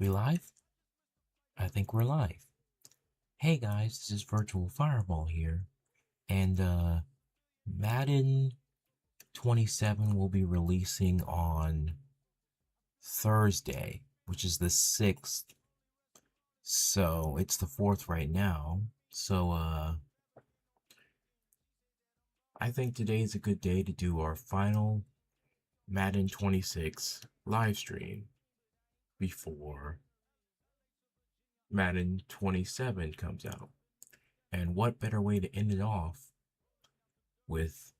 We live? I think we're live. Hey guys, this is Virtual Fireball here, and Madden 27 will be releasing on Thursday, which is the 6th. So it's the 4th right now. So I think today's a good day to do our final Madden 26 live stream before Madden 27 comes out. And what better way to end it off with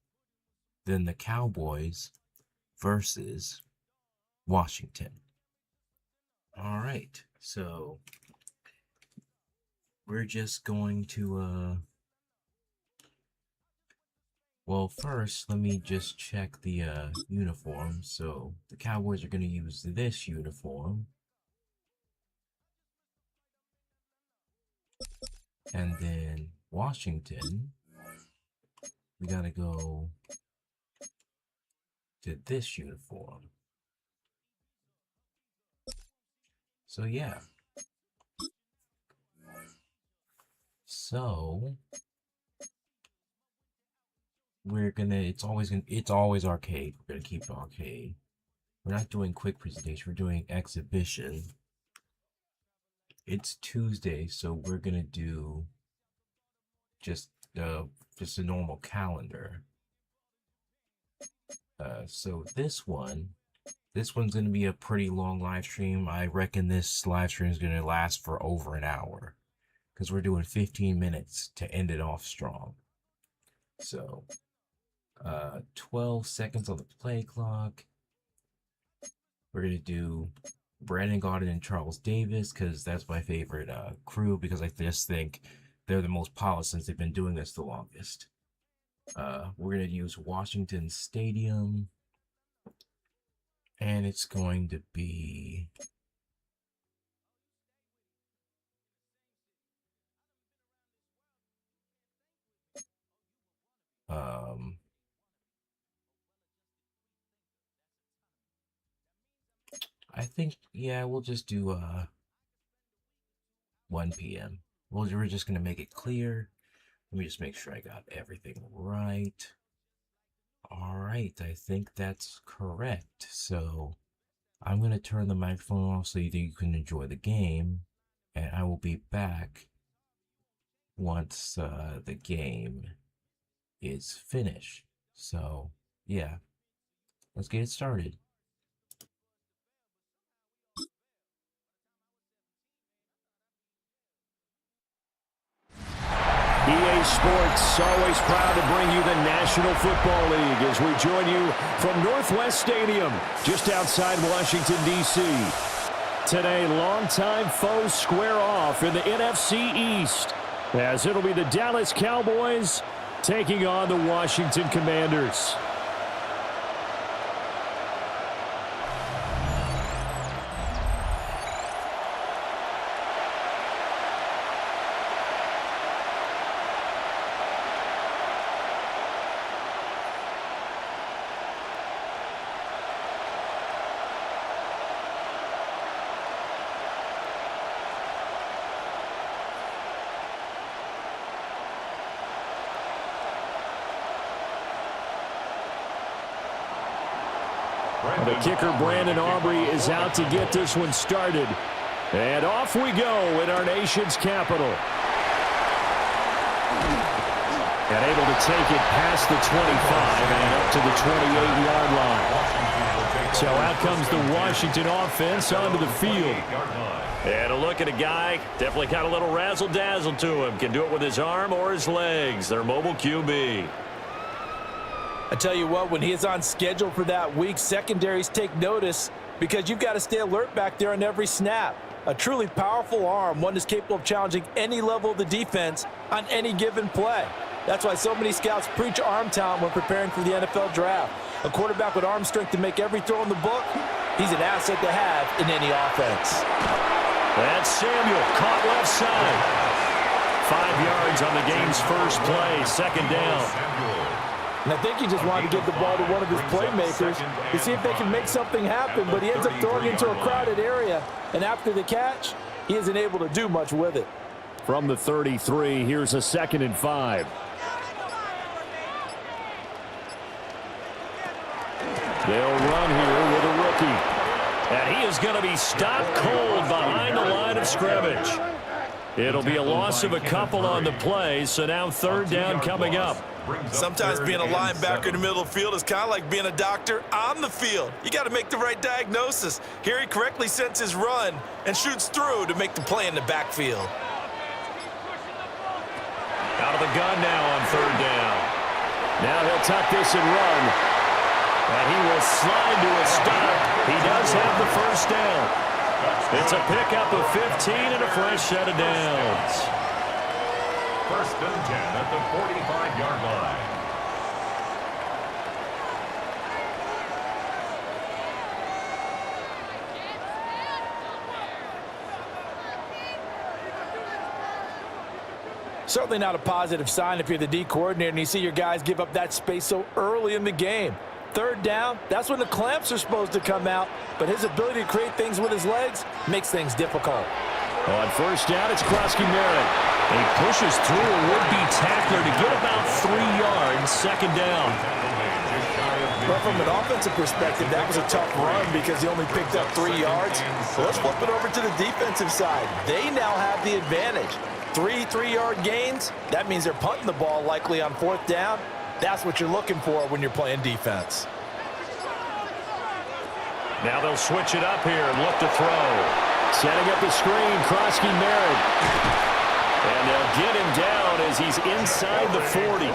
than the Cowboys versus Washington. All right, so we're just going to well, first let me just check the uniform. So the Cowboys are going to use this uniform, and then Washington, we gotta go to this uniform. So yeah. So we're gonna, it's always arcade. We're gonna keep it arcade. We're not doing quick presentation, we're doing exhibition. It's Tuesday, so we're gonna do just a normal calendar. So this one's gonna be a pretty long live stream. I reckon this live stream is gonna last for over an hour, because we're doing 15 minutes to end it off strong. So 12 seconds on the play clock. We're gonna do Brandon Gaudin and Charles Davis, because that's my favorite crew, because I just think they're the most polished since they've been doing this the longest. We're gonna use Washington Stadium, and it's going to be I think, yeah, we'll just do 1 p.m. We're just gonna make it clear. Let me just make sure I got everything right. All right, I think that's correct. So I'm gonna turn the microphone off so that you can enjoy the game, and I will be back once the game is finished. So yeah, let's get it started. EA Sports, always proud to bring you the National Football League as we join you from Northwest Stadium, just outside Washington, D.C. Today, longtime foes square off in the NFC East, as it'll be the Dallas Cowboys taking on the Washington Commanders. The kicker, Brandon Aubrey, is out to get this one started. And off we go in our nation's capital. And able to take it past the 25 and up to the 28-yard line. So out comes the Washington offense onto the field. And a look at a guy, definitely got a little razzle-dazzle to him. Can do it with his arm or his legs. Their mobile QB. I tell you what, when he is on schedule for that week, secondaries take notice because you've got to stay alert back there on every snap. A truly powerful arm, one that's capable of challenging any level of the defense on any given play. That's why so many scouts preach arm talent when preparing for the NFL draft. A quarterback with arm strength to make every throw in the book, he's an asset to have in any offense. That's Samuel, caught left side. 5 yards on the game's first play, second down. And I think he just wanted to get the ball to one of his playmakers to see if they can make something happen, but he ends up throwing into a crowded area. And after the catch, he isn't able to do much with it. From the 33, here's a 2nd and 5. They'll run here with a rookie. And he is going to be stopped cold behind the line of scrimmage. It'll be a loss of a couple on the play, so now 3rd down coming up. Sometimes being a linebacker in the middle of the field is kind of like being a doctor on the field. You got to make the right diagnosis. Here he correctly sets his run and shoots through to make the play in the backfield. Out of the gun now on 3rd down. Now he'll tuck this and run. And he will slide to a stop. He does have the 1st down. It's a pickup of 15 and a fresh set of downs. 1st and 10 at the 45-yard line. Certainly not a positive sign if you're the D coordinator and you see your guys give up that space so early in the game. 3rd down, that's when the clamps are supposed to come out, but his ability to create things with his legs makes things difficult. On 1st down, it's Krosky-Merritt. He pushes through a would-be tackler to get about 3 yards, 2nd down. But from an offensive perspective, that was a tough run because he only picked up 3 yards. So let's flip it over to the defensive side. They now have the advantage. 3 3-yard gains, that means they're punting the ball likely on 4th down. That's what you're looking for when you're playing defense. Now they'll switch it up here and look to throw. Setting up the screen, Krosky-Merritt. And they'll get him down as he's inside the 40.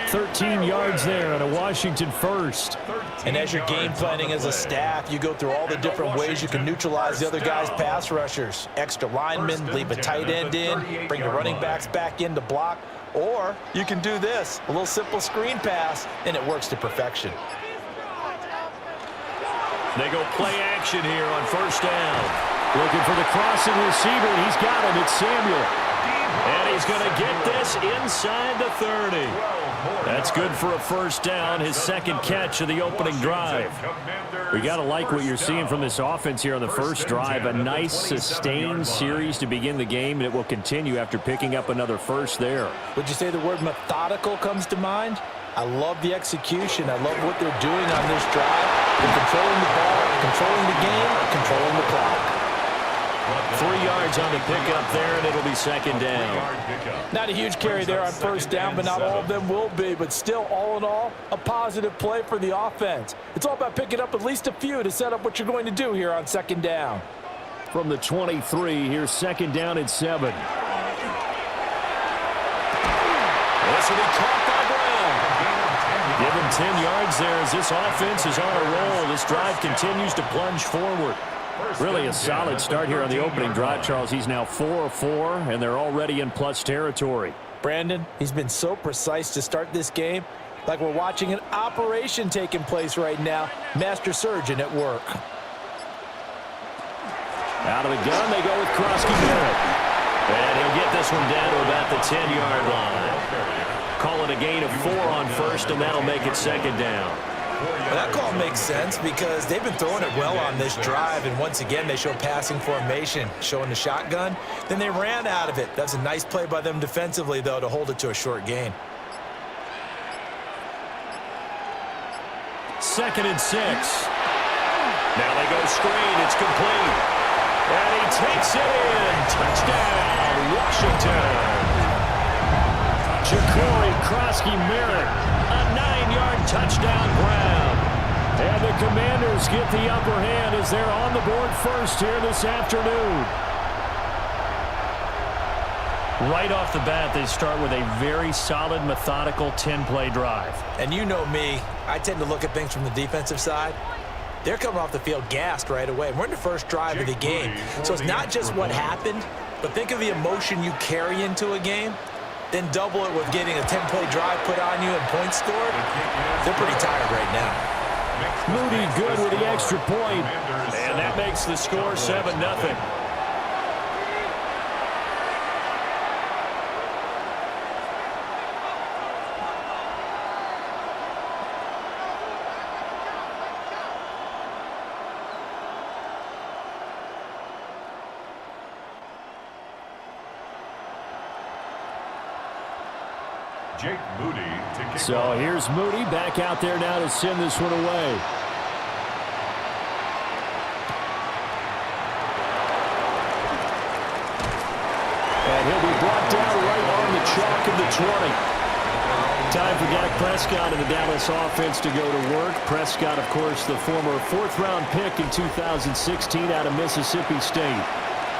13 yards there on a Washington 1st. And as you're game planning as a staff, you go through all the different ways you can neutralize the other guy's pass rushers. Extra linemen, leave a tight end in, bring the running backs back in to block. Or you can do this, a little simple screen pass, and it works to perfection. They go play action here on 1st down. Looking for the crossing receiver. He's got him. It's Samuel. And he's going to get this inside the 30. That's good for a 1st down, his 2nd catch of the opening drive. We got to like what you're seeing from this offense here on the 1st drive. A nice, sustained series to begin the game, and it will continue after picking up another 1st there. Would you say the word methodical comes to mind? I love the execution. I love what they're doing on this drive. They're controlling the ball, controlling the game, controlling the clock. 3 yards on the pickup there, and it'll be 2nd down. Not a huge carry there on 1st down, but not all of them will be. But still, all in all, a positive play for the offense. It's all about picking up at least a few to set up what you're going to do here on 2nd down. From the 23, here's 2nd down and 7. This will be caught by Brown. Give him 10 yards there as this offense is on a roll. This drive continues to plunge forward. Really a solid start here on the opening drive, Charles. He's now 4 of 4, and they're already in plus territory. Brandon, he's been so precise to start this game, like we're watching an operation taking place right now. Master surgeon at work. Out of the gun, they go with Krosky-Merritt. And he'll get this one down to about the 10-yard line. Call it a gain of 4 on 1st, and that'll make it 2nd down. Well, that call makes sense because they've been throwing it well on this drive, and once again they show passing formation, showing the shotgun. Then they ran out of it. That's a nice play by them defensively, though, to hold it to a short gain. 2nd and 6. Now they go screen. It's complete. And he takes it in. Touchdown, Washington. Jacory Krosky-Merritt, a 9-yard touchdown grab. And the Commanders get the upper hand as they're on the board first here this afternoon. Right off the bat, they start with a very solid, methodical 10-play drive. And you know me, I tend to look at things from the defensive side. They're coming off the field gassed right away. We're in the first drive of the game. So it's not just what happened, but think of the emotion you carry into a game. Then double it with getting a 10-play drive put on you and points scored. They're pretty tired right now. Moody good with the extra point. And that makes the score 7-0. Jake Moody to kick So off. here's Moody back out there now to send this one away. And he'll be brought down right on the chalk of the 20. Time for Dak Prescott and the Dallas offense to go to work. Prescott, of course, the former fourth-round pick in 2016 out of Mississippi State.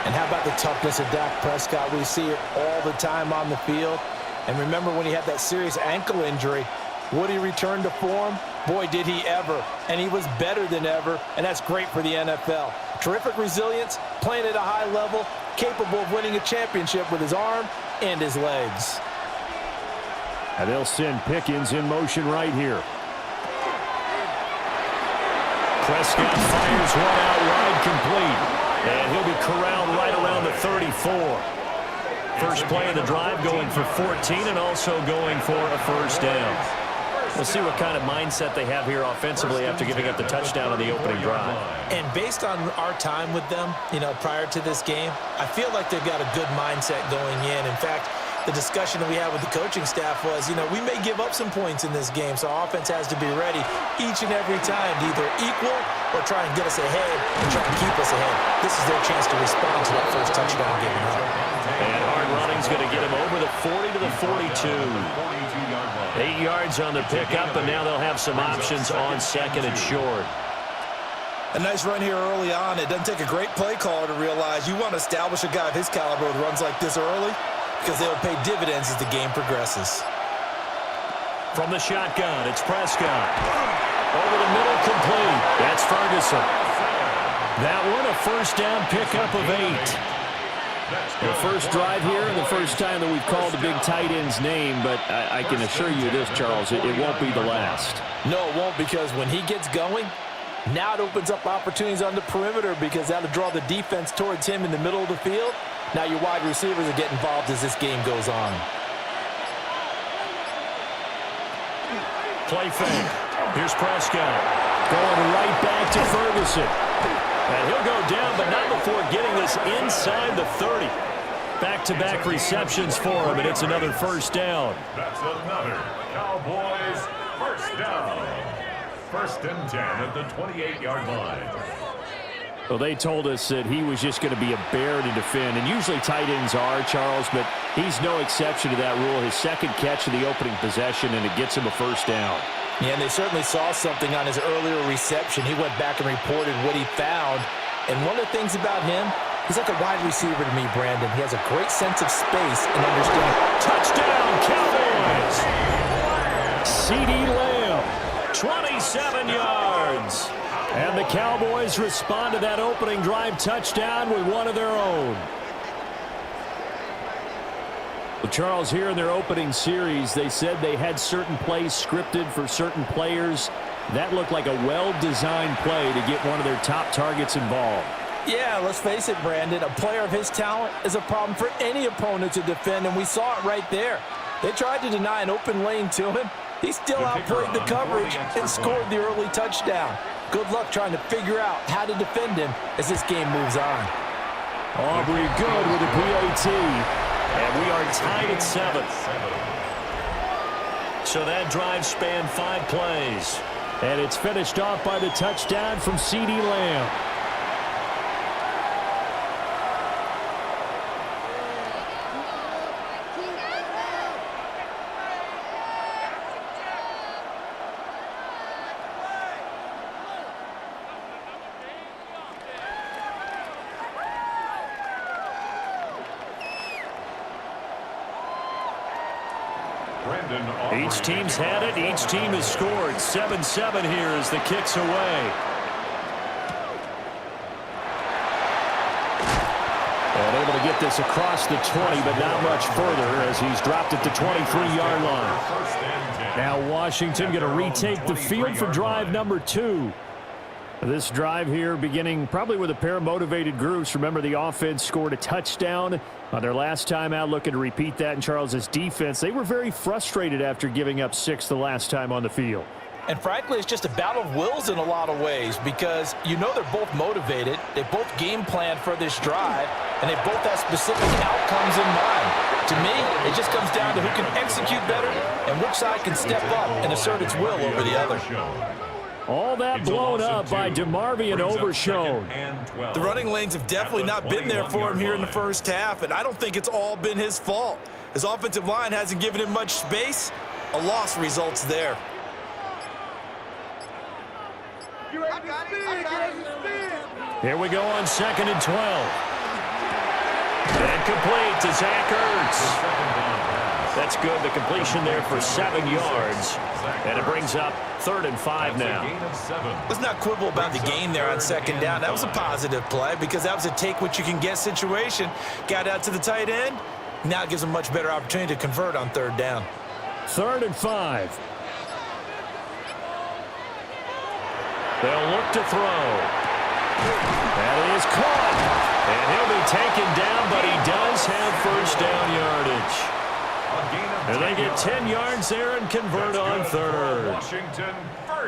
And how about the toughness of Dak Prescott? We see it all the time on the field. And remember when he had that serious ankle injury, would he return to form? Boy, did he ever. And he was better than ever, and that's great for the NFL. Terrific resilience, playing at a high level, capable of winning a championship with his arm and his legs. And they'll send Pickens in motion right here. Prescott fires one out wide, complete. And he'll be corralled right around the 34. First play of the drive going for 14 and also going for a first down. We'll see what kind of mindset they have here offensively after giving up the touchdown on the opening drive. And based on our time with them, prior to this game, I feel like they've got a good mindset going in. In fact, the discussion that we had with the coaching staff was, we may give up some points in this game, so our offense has to be ready each and every time to either equal or try and get us ahead and try and keep us ahead. This is their chance to respond to that first touchdown given up. And hard running's going to get him over the 40 to the 42. 8 yards on the pickup, and now they'll have some options on second and short. A nice run here early on. It doesn't take a great play caller to realize you want to establish a guy of his caliber with runs like this early, because they'll pay dividends as the game progresses. From the shotgun, it's Prescott. Over the middle, complete. That's Ferguson. That one, a first down pickup of 8. The first drive here and the first time that we've called the big tight end's name, but I can assure you this, Charles, it won't be the last. No, it won't, because when he gets going, now it opens up opportunities on the perimeter because that'll draw the defense towards him in the middle of the field. Now your wide receivers will get involved as this game goes on. Play fake. Here's Prescott. Going right back to Ferguson. And he'll go down, but not before getting this inside the 30. Back-to-back receptions for him, and it's another first down. That's another Cowboys first down. First and 10 at the 28-yard line. Well, they told us that he was just going to be a bear to defend, and usually tight ends are, Charles, but he's no exception to that rule. His second catch of the opening possession, and it gets him a first down. Yeah, and they certainly saw something on his earlier reception. He went back and reported what he found. And one of the things about him, he's like a wide receiver to me, Brandon. He has a great sense of space and understanding. Touchdown, Cowboys! CeeDee Lamb, 27 yards. And the Cowboys respond to that opening drive touchdown with one of their own. Well, Charles, here in their opening series, they said they had certain plays scripted for certain players. That looked like a well-designed play to get one of their top targets involved. Yeah, let's face it, Brandon. A player of his talent is a problem for any opponent to defend, and we saw it right there. They tried to deny an open lane to him. He still outplayed the coverage and scored the early touchdown. Good luck trying to figure out how to defend him as this game moves on. Aubrey good with the PAT. And we are tied at 7. So that drive spanned 5 plays. And it's finished off by the touchdown from CeeDee Lamb. Each team's had it. Each team has scored. 7-7 here as the kick's away. And able to get this across the 20, but not much further as he's dropped at the 23-yard line. Now Washington going to retake the field for drive number 2. This drive here beginning probably with a pair of motivated groups. Remember, the offense scored a touchdown on their last time out, looking to repeat that. In Charles's defense, they were very frustrated after giving up 6 the last time on the field. And frankly, it's just a battle of wills in a lot of ways because they're both motivated. They both game planned for this drive. and they both have specific outcomes in mind. To me, it just comes down to who can execute better and which side can step up and assert its will over the other. All that blown up by DeMarvion Overshown. The running lanes have definitely not been there for him here in the first half, and I don't think it's all been his fault. His offensive line hasn't given him much space. A loss results there. Here we go on 2nd and 12. And complete to Zach Ertz. That's good. The completion there for 7 yards. And it brings up 3rd and 5 now. Let's not quibble about the gain there on 2nd down. That was a positive play because that was a take-what-you-can-get situation. Got out to the tight end. Now it gives him a much better opportunity to convert on 3rd down. 3rd and 5. They'll look to throw. That is caught. And he'll be taken down, but he does have 1st down yardage. And they get 10 yards there and convert on 3rd.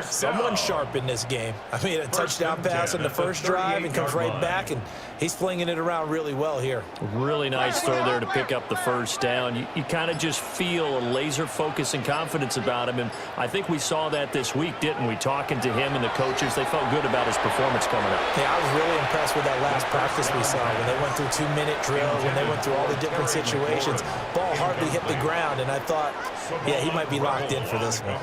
Someone sharp in this game. I mean, a touchdown pass on the first drive and comes right back, and he's flinging it around really well here. Really nice throw there to pick up the 1st down. You kind of just feel a laser focus and confidence about him, and I think we saw that this week, didn't we? Talking to him and the coaches, they felt good about his performance coming up. Yeah, I was really impressed with that last practice we saw when they went through 2-minute drills, when they went through all the different situations. Ball hardly hit the ground, and I thought, yeah, he might be locked in for this one.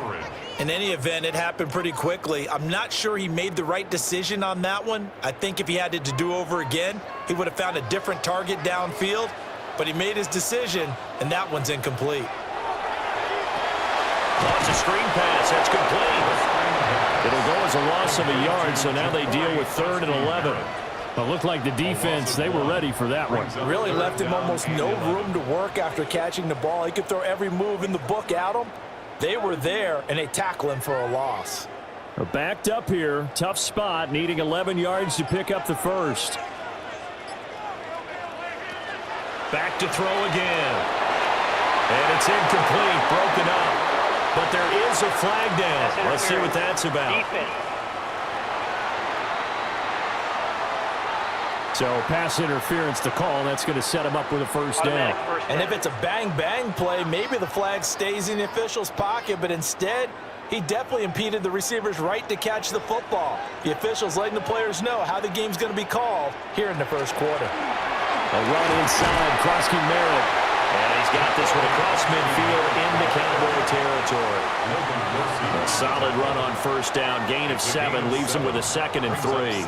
In any event, it happened pretty quickly. I'm not sure he made the right decision on that one. I think if he had it to do over again, he would have found a different target downfield. But he made his decision, and that one's incomplete. Lots of screen pass. That's complete. It'll go as a loss of a yard, so now they deal with 3rd and 11. It looked like the defense, they were ready for that one. Really left him almost no room to work after catching the ball. He could throw every move in the book at him. They were there, and they tackle him for a loss. They're backed up here. Tough spot, needing 11 yards to pick up the 1st. Back to throw again. And it's incomplete, broken up. But there is a flag down. Let's see what that's about. So pass interference to call. That's going to set him up with a 1st down. And if it's a bang-bang play, maybe the flag stays in the official's pocket, but instead, he definitely impeded the receiver's right to catch the football. The officials letting the players know how the game's going to be called here in the 1st quarter. A run inside, Krosky Merritt. And he's got this one across midfield into Cowboy territory. A solid run on 1st down. Gain of 7 leaves him with a 2nd and 3.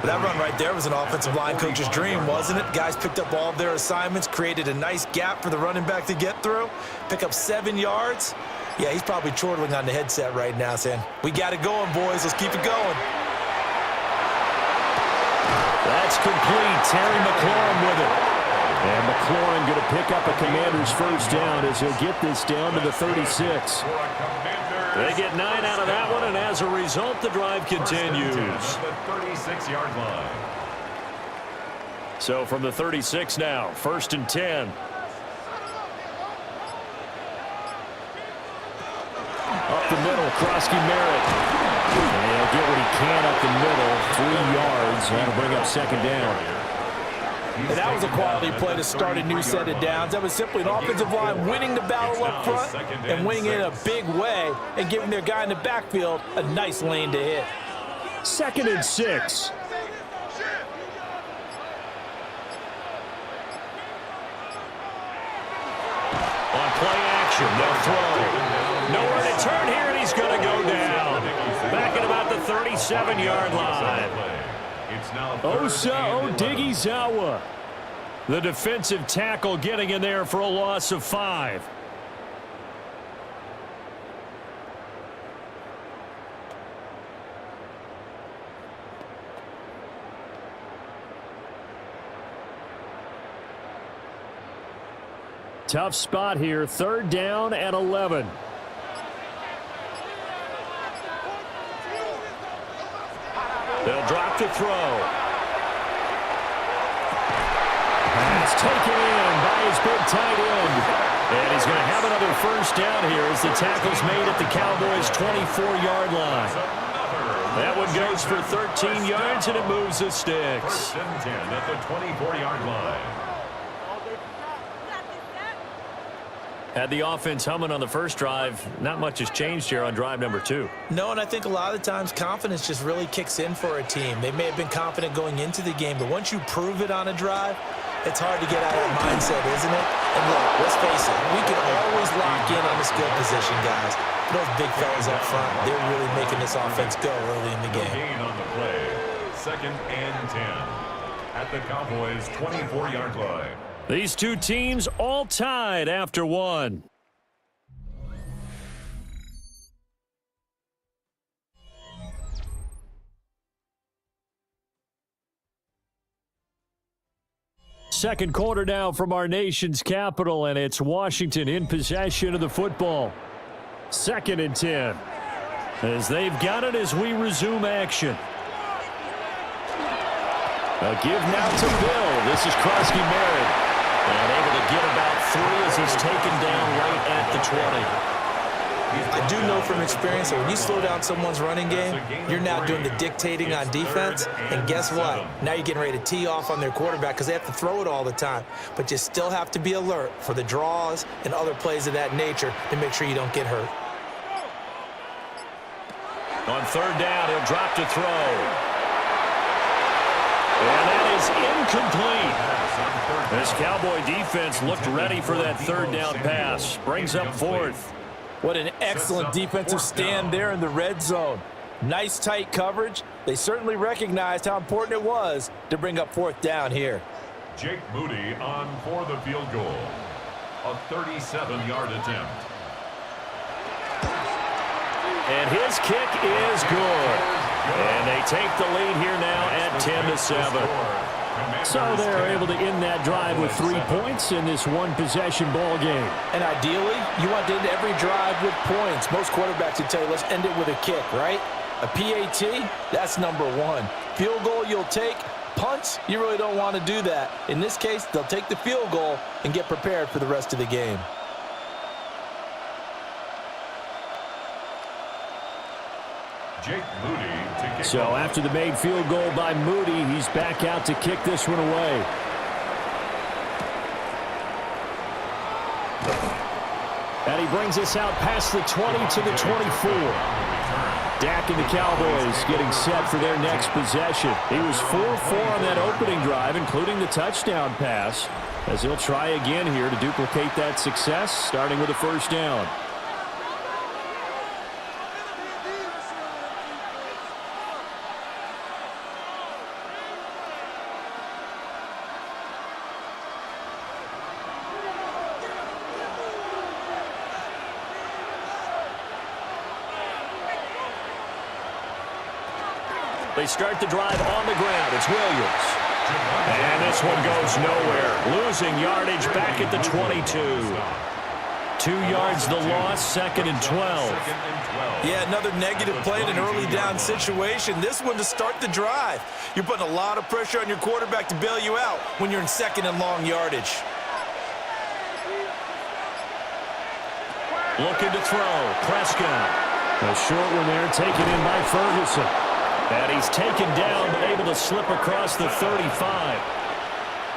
That run right there was an offensive line coach's dream, wasn't it? Guys picked up all of their assignments, created a nice gap for the running back to get through, pick up 7 yards. Yeah, he's probably chortling on the headset right now saying, we got it going, boys. Let's keep it going. That's complete. Terry McLaurin with it. And McLaurin going to pick up a Commander's 1st down as he'll get this down to the 36. They get 9 out of that one, and as a result, the drive continues. So from the 36 now, 1st and 10. Up the middle, Krosky Merritt. And he'll get what he can up the middle, 3 yards. That'll bring up 2nd down. And that was a quality play to start a new set of downs. That was simply an offensive line winning the battle up front and winning it in a big way and giving their guy in the backfield a nice lane to hit. 2nd and 6. On play action, they'll throw. Nowhere to turn here, and he's going to go down. Back at about the 37-yard line. Osa Odighizuwa, the defensive tackle, getting in there for a loss of 5. Tough spot here, 3rd down and 11. They'll drop to throw. That's taken in by his big tight end. And he's going to have another 1st down here as the tackle's made at the Cowboys' 24-yard line. That one goes for 13 yards, and it moves the sticks. First and 10 at the 24-yard line. Had the offense humming on the first drive. Not much has changed here on drive number 2. No, and I think a lot of the times confidence just really kicks in for a team. They may have been confident going into the game, but once you prove it on a drive, it's hard to get out of that mindset, isn't it? And look, let's face it, we can always lock in on the skill position, guys. But those big fellas up front, they're really making this offense go early in the game. Gain on the play. Second and 10 at the Cowboys' 24-yard line. These two teams all tied after one. Second quarter now from our nation's capital, and it's Washington in possession of the football. Second and 10. As they've got it as we resume action. A give now to Bill. This is Krosky Merritt. And able to get about 3 as he's taken down right at the 20. I do know from experience that when you slow down someone's running game, you're now doing the dictating on defense. And guess what? Now you're getting ready to tee off on their quarterback because they have to throw it all the time. But you still have to be alert for the draws and other plays of that nature to make sure you don't get hurt. On third down, he'll drop to throw. And that is incomplete. This Cowboy defense looked ready for that third down pass. Brings up fourth. What an excellent defensive stand there in the red zone. Nice tight coverage. They certainly recognized how important it was to bring up fourth down here. Jake Moody on for the field goal. A 37-yard attempt. And his kick is good. And they take the lead here now at 10-7. So they're able to end that drive with 3 points in this one-possession ball game. And ideally, you want to end every drive with points. Most quarterbacks would tell you, let's end it with a kick, right? A PAT, that's number 1. Field goal you'll take. Punts, you really don't want to do that. In this case, they'll take the field goal and get prepared for the rest of the game. Jake Moody to kick so off. After the made field goal by Moody, he's back out to kick this one away. And he brings us out past the 20 to the 24. Dak and the Cowboys getting set for their next possession. He was 4-4 on that opening drive, including the touchdown pass, as he'll try again here to duplicate that success, starting with a first down. They start the drive on the ground. It's Williams. And this one goes nowhere. Losing yardage back at the 22. 2 yards the loss, second and 12. Yeah, another negative play in an early down situation. This one to start the drive. You're putting a lot of pressure on your quarterback to bail you out when you're in second and long yardage. Looking to throw. Prescott. A short one there taken in by Ferguson. And he's taken down, but able to slip across the 35.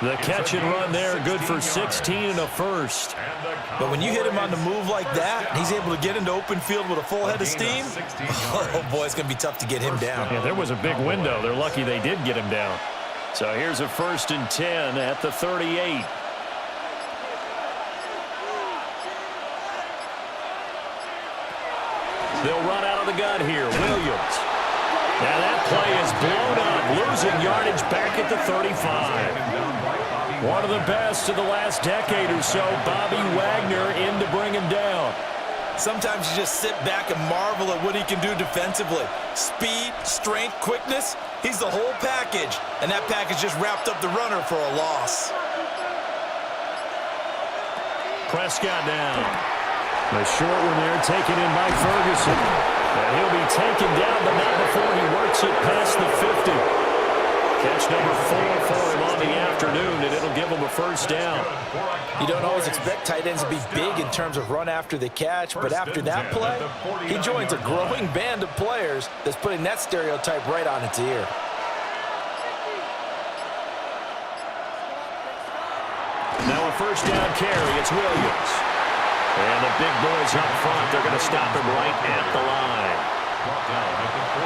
The catch and run there, good for 16 and a first. But when you hit him on the move like that, he's able to get into open field with a full head of steam. Oh, boy, it's going to be tough to get him down. Yeah, there was a big window. They're lucky they did get him down. So here's a 1st and 10 at the 38. They'll run out of the gun here. Williams. Now that play is blown up, losing yardage back at the 35. One of the best of the last decade or so, Bobby Wagner in to bring him down. Sometimes you just sit back and marvel at what he can do defensively. Speed, strength, quickness, he's the whole package. And that package just wrapped up the runner for a loss. Prescott down. The short one there taken in by Ferguson. And he'll be taken down, but not before he works it past the 50. Catch number 4 for him on the afternoon, and it'll give them a first down. You don't always expect tight ends to be big in terms of run after the catch, but after that play, he joins a growing band of players that's putting that stereotype right on its ear. Now a first down carry. It's Williams. And the big boys up front, they're going to stop him right at the line.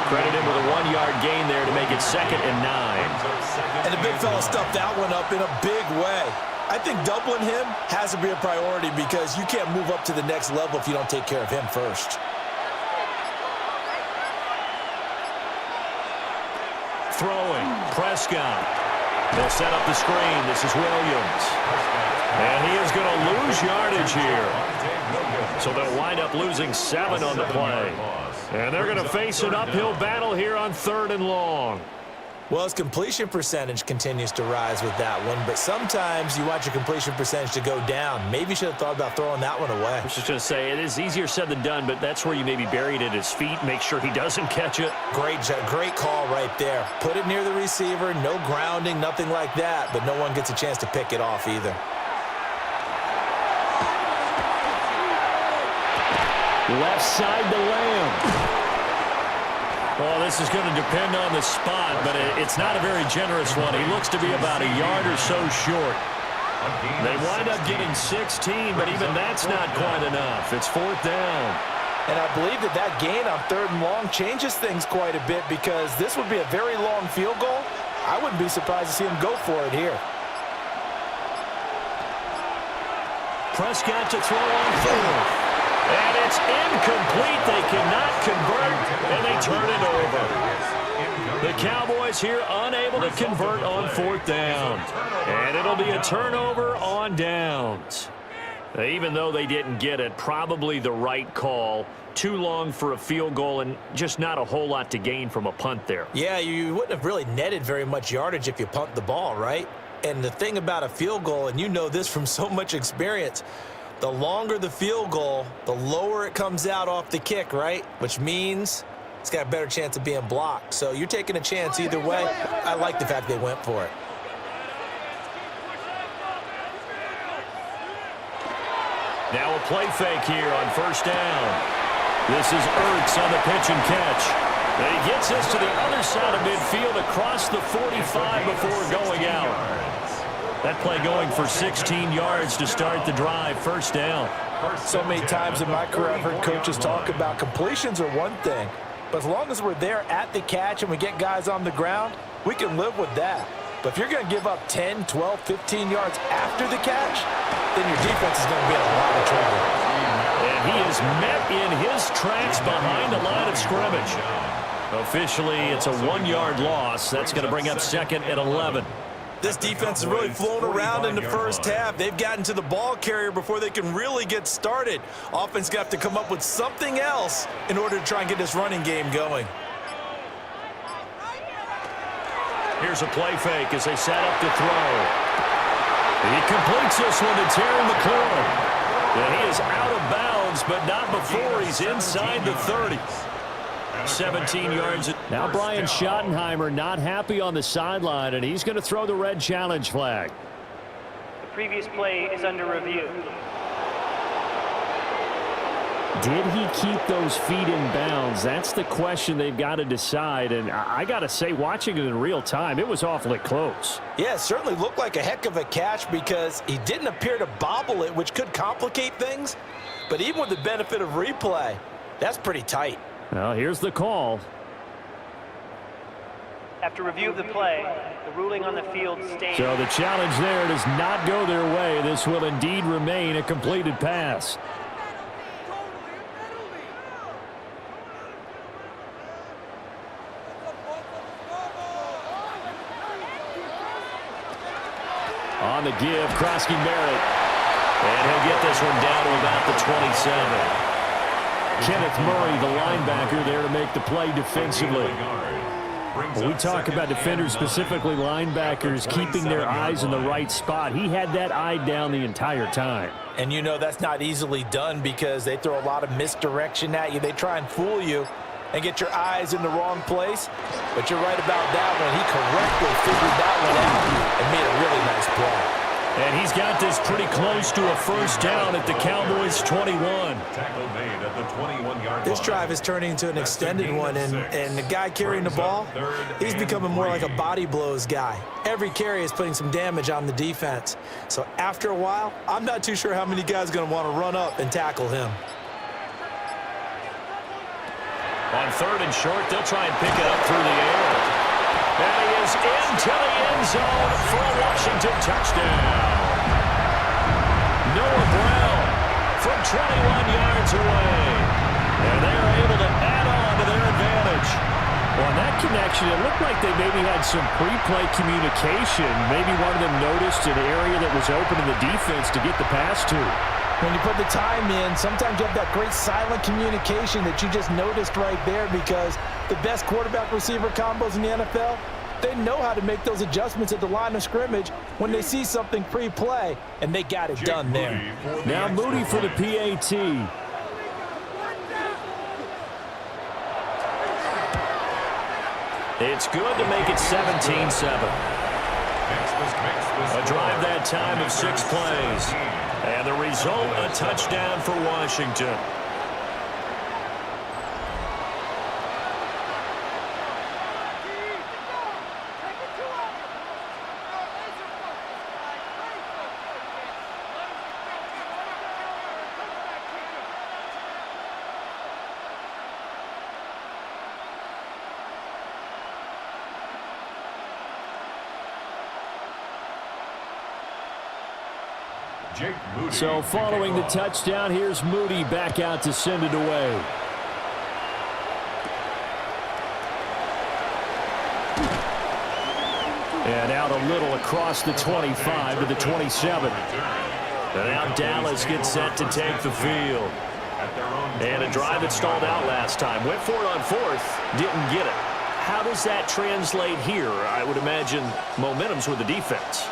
Credit him with a 1-yard gain there to make it 2nd and 9. And the big fella stuffed that one up in a big way. I think doubling him has to be a priority because you can't move up to the next level if you don't take care of him first. Throwing, Prescott. They'll set up the screen. This is Williams. And he is going to lose yardage here. So they'll wind up losing 7 on the play. And they're going to face an uphill battle here on 3rd and long. Well, his completion percentage continues to rise with that one, but sometimes you want your completion percentage to go down. Maybe you should have thought about throwing that one away. I was just going to say, it is easier said than done, but that's where you maybe buried at his feet. Make sure he doesn't catch it. Great call right there. Put it near the receiver, no grounding, nothing like that, but no one gets a chance to pick it off either. Left side to Lamb. Well, this is going to depend on the spot, but it's not a very generous one. He looks to be about a yard or so short. They wind up getting 16, but even that's not quite enough. It's 4th down. And I believe that gain on 3rd and long changes things quite a bit because this would be a very long field goal. I wouldn't be surprised to see him go for it here. Prescott to throw on 4th. And it's incomplete. They cannot convert, and they turn it over. The Cowboys here unable to convert on 4th down. And it'll be a turnover on downs. Even though they didn't get it, probably the right call. Too long for a field goal and just not a whole lot to gain from a punt there. Yeah, you wouldn't have really netted very much yardage if you punt the ball, right? And the thing about a field goal, and you know this from so much experience, the longer the field goal, the lower it comes out off the kick, right? Which means it's got a better chance of being blocked. So you're taking a chance either way. I like the fact they went for it. Now a play fake here on 1st down. This is Ertz on the pitch and catch. And he gets us to the other side of midfield across the 45 before going out. That play going for 16 yards to start the drive. 1st down. So many times in my career I've heard coaches talk about completions are one thing, but as long as we're there at the catch and we get guys on the ground, we can live with that. But if you're going to give up 10, 12, 15 yards after the catch, then your defense is going to be in a lot of trouble. And he is met in his tracks behind the line of scrimmage. Officially, it's a 1-yard loss. That's going to bring up 2nd and 11. This defense has really flown around in the first half. They've gotten to the ball carrier before they can really get started. Offense got to come up with something else in order to try and get this running game going. Here's a play fake as they set up to throw. He completes this one to Terry McLaurin. And he is out of bounds, but not before he's inside the 30. 17 yards. Now Brian Schottenheimer not happy on the sideline, and he's going to throw the red challenge flag. The previous play is under review. Did he keep those feet in bounds? That's the question they've got to decide, and I got to say, watching it in real time, it was awfully close. Yeah, it certainly looked like a heck of a catch because he didn't appear to bobble it, which could complicate things. But even with the benefit of replay, that's pretty tight. Well, here's the call. After review of the play, the ruling on the field stands. So the challenge there does not go their way. This will indeed remain a completed pass. On the give, Krosky Merritt. And he'll get this one down to about the 27. Kenneth Murray, the linebacker, there to make the play defensively. When we talk about defenders, specifically linebackers, keeping their eyes in the right spot, he had that eye down the entire time. And you know that's not easily done because they throw a lot of misdirection at you. They try and fool you. and get your eyes in the wrong place. But you're right about that one. He correctly figured that one out and made a really nice play. And he's got this pretty close to a first down at the Cowboys' 21. Tackle made at the 21-yard This line. drive is turning into an extended one, and the guy carrying the ball, he's becoming more like a body blows guy. Every carry is putting some damage on the defense. So after a while, I'm not too sure how many guys are going to want to run up and tackle him. On third and short, they'll try and pick it up through the air. And he is into the end zone for a Washington touchdown. Noah Brown from 21 yards away. And they're able to add on to their advantage. Well, on that connection, it looked like they maybe had some pre-play communication. Maybe one of them noticed an area that was open in the defense to get the pass to. When you put the time in, sometimes you have that great silent communication that you just noticed right there, because the best quarterback-receiver combos in the NFL, they know how to make those adjustments at the line of scrimmage when they see something pre-play, and they got it done there. Now Moody for the PAT. It's good to make it 17-7. A drive that time of 6 plays. And the result, a touchdown for Washington. So following the touchdown, here's Moody back out to send it away. And out a little across the 25 to the 27. And now Dallas gets set to take the field. And a drive that stalled out last time. Went for it on fourth, didn't get it. How does that translate here? I would imagine momentum's with the defense.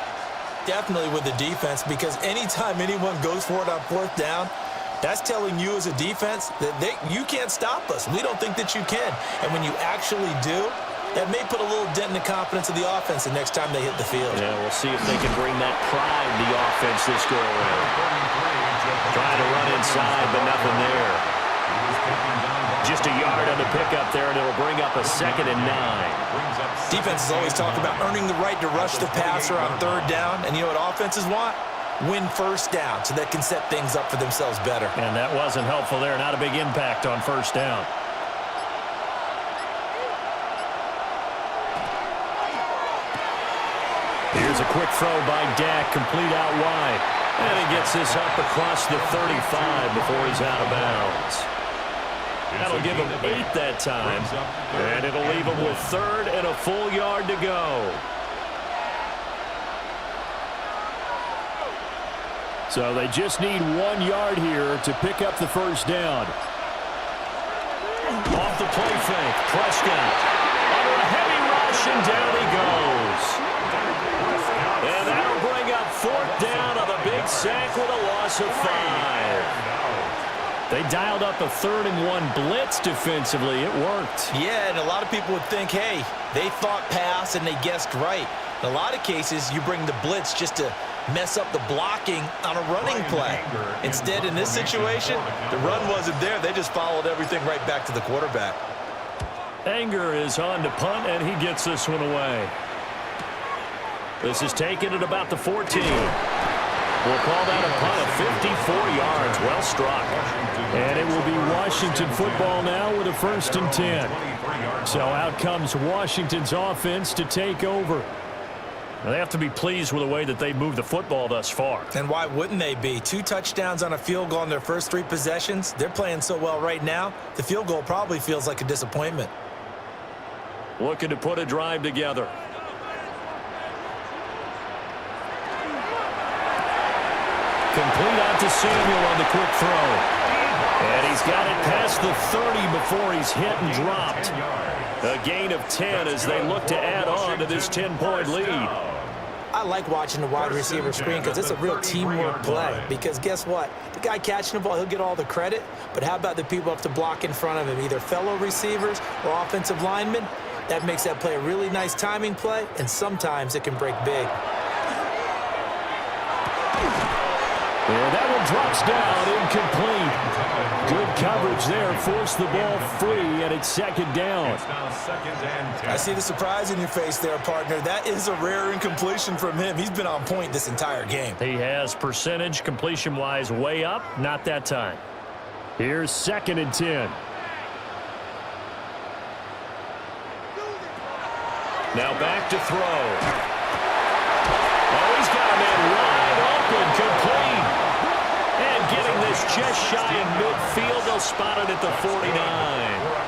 Definitely with the defense, because anytime anyone goes for it on fourth down, that's telling you as a defense that you can't stop us. We don't think that you can. And when you actually do, that may put a little dent in the confidence of the offense the next time they hit the field. Yeah, we'll see if they can bring that pride to the offense this go around. Trying to run inside, but nothing there. Just a yard on the pickup there, and it'll bring up a 2nd and 9. Defenses always talk about earning the right to rush the passer on third down, and you know what offenses want? Win first down so they can set things up for themselves better. And that wasn't helpful there. Not a big impact on first down. Here's a quick throw by Dak, complete out wide. And he gets this up across the 35 before he's out of bounds. That'll give him 8 that time. And it'll leave him with 3rd and a full yard to go. So they just need 1 yard here to pick up the first down. Off the play fake, Prescott. Under a heavy rush, and down he goes. And that'll bring up 4th down on the big sack with a loss of 5. They dialed up a 3rd and 1 blitz defensively. It worked. Yeah, and a lot of people would think, hey, they thought pass and they guessed right. In a lot of cases, you bring the blitz just to mess up the blocking on a running play. Instead, in this situation, the run wasn't there. They just followed everything right back to the quarterback. Anger is on to punt, and he gets this one away. This is taken at about the 14. We'll call that a punt of 54 yards. Well struck. And it will be Washington football now with a 1st and 10. So out comes Washington's offense to take over. They have to be pleased with the way that they moved the football thus far. And why wouldn't they be? 2 touchdowns on a field goal in their first 3 possessions. They're playing so well right now, the field goal probably feels like a disappointment. Looking to put a drive together. Complete out to Samuel on the quick throw. And he's got it past the 30 before he's hit and dropped. A gain of 10 as they look to add on to this 10-point lead. I like watching the wide receiver screen because it's a real teamwork play. Because guess what? The guy catching the ball, he'll get all the credit. But how about the people up to block in front of him, either fellow receivers or offensive linemen? That makes that play a really nice timing play, and sometimes it can break big. And that one drops down, incomplete. Good coverage there, forced the ball free, and it's second down. It's now 2nd and 10. I see the surprise in your face there, partner. That is a rare incompletion from him. He's been on point this entire game. He has percentage completion-wise way up, not that time. Here's 2nd and 10. Now back to throw. Oh, he's got a man wide open, complete. And getting this just shy of midfield, they'll spot it at the 49.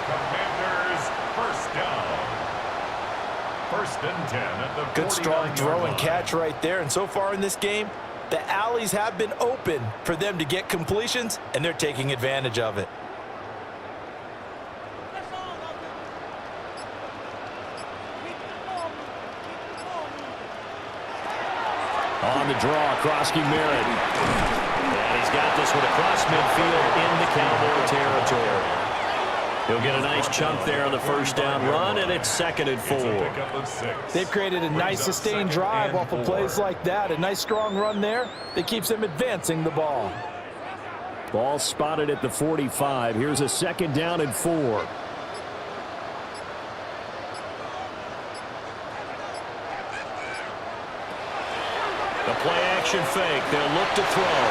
Commanders, first down. 1st and 10 at the 49. Good strong throw and catch right there. And so far in this game, the alleys have been open for them to get completions, and they're taking advantage of it. On the draw, Krosky Merritt. And he's got this one across midfield into Cowboy territory. He'll get a nice chunk there on the first down run, and it's 2nd and 4. They've created a nice sustained drive off of plays like that. A nice strong run there that keeps them advancing the ball. Ball spotted at the 45. Here's a 2nd down and 4. The play action fake. They'll look to throw.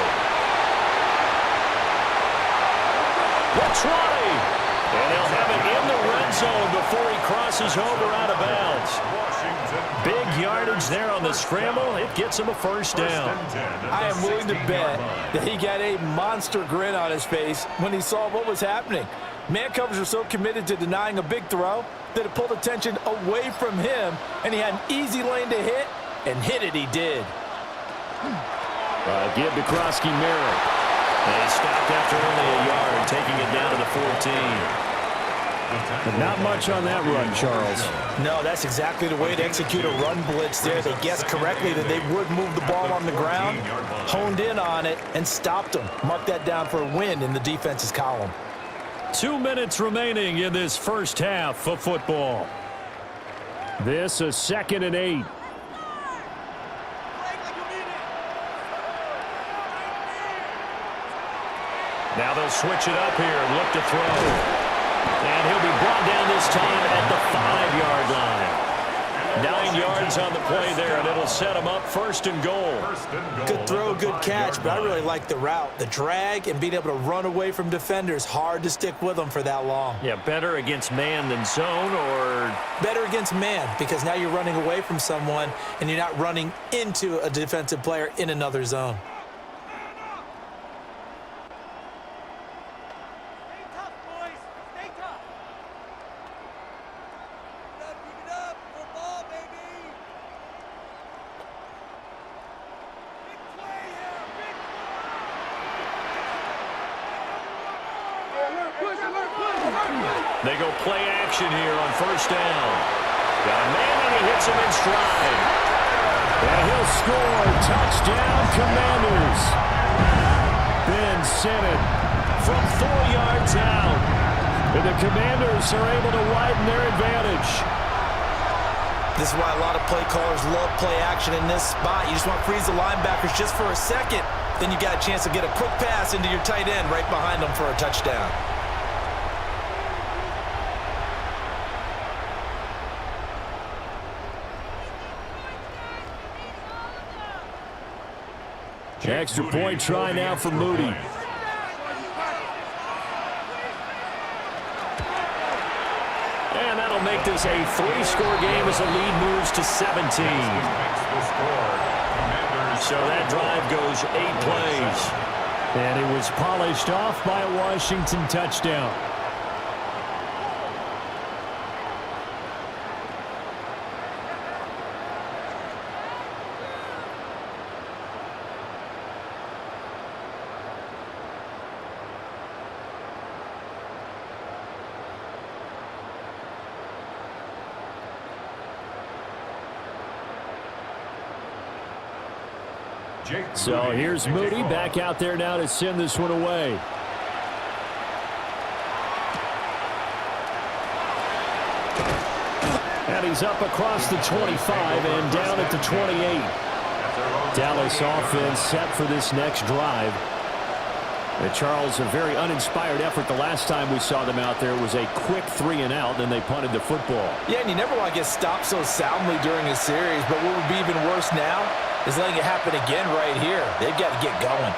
That's right. And they'll have it in the red zone before he crosses over out of bounds. Big yardage there on the scramble. It gets him a first down. I am willing to bet that he got a monster grin on his face when he saw what was happening. Man covers are so committed to denying a big throw that it pulled attention away from him, and he had an easy lane to hit, and hit it he did. Give to Krosky Merritt. And he stopped after only a yard, taking it down to the 14. But not much on that run, Charles. No, that's exactly the way to execute a run blitz there. They guessed correctly that they would move the ball on the ground, honed in on it, and stopped them. Mark that down for a win in the defense's column. 2 minutes remaining in this first half of football. This is 2nd and 8. Now they'll switch it up here and look to throw. And he'll be brought down this time at the 5-yard line. 9 yards on the play there, and it'll set him up 1st and goal. Good throw, good catch, but I really like the route. The drag and being able to run away from defenders, hard to stick with them for that long. Yeah, better against man than zone, or? Better against man, because now you're running away from someone and you're not running into a defensive player in another zone. They go play action here on 1st down. Got a man, and he hits him in stride. And he'll score. Touchdown, Commanders. Ben sent it from 4 yards out. And the Commanders are able to widen their advantage. This is why a lot of play callers love play action in this spot. You just want to freeze the linebackers just for a second. Then you got a chance to get a quick pass into your tight end right behind them for a touchdown. Extra point try now for Moody. And that'll make this a 3-score game as the lead moves to 17. So that drive goes 8 plays. And it was polished off by a Washington touchdown. So here's Moody back out there now to send this one away. And he's up across the 25 and down at the 28. Dallas offense set for this next drive. And Charles, a very uninspired effort the last time we saw them out there. It was a quick 3-and-out, and they punted the football. Yeah, and you never want to get stopped so soundly during a series, but what would be even worse now is letting it happen again right here. They've got to get going.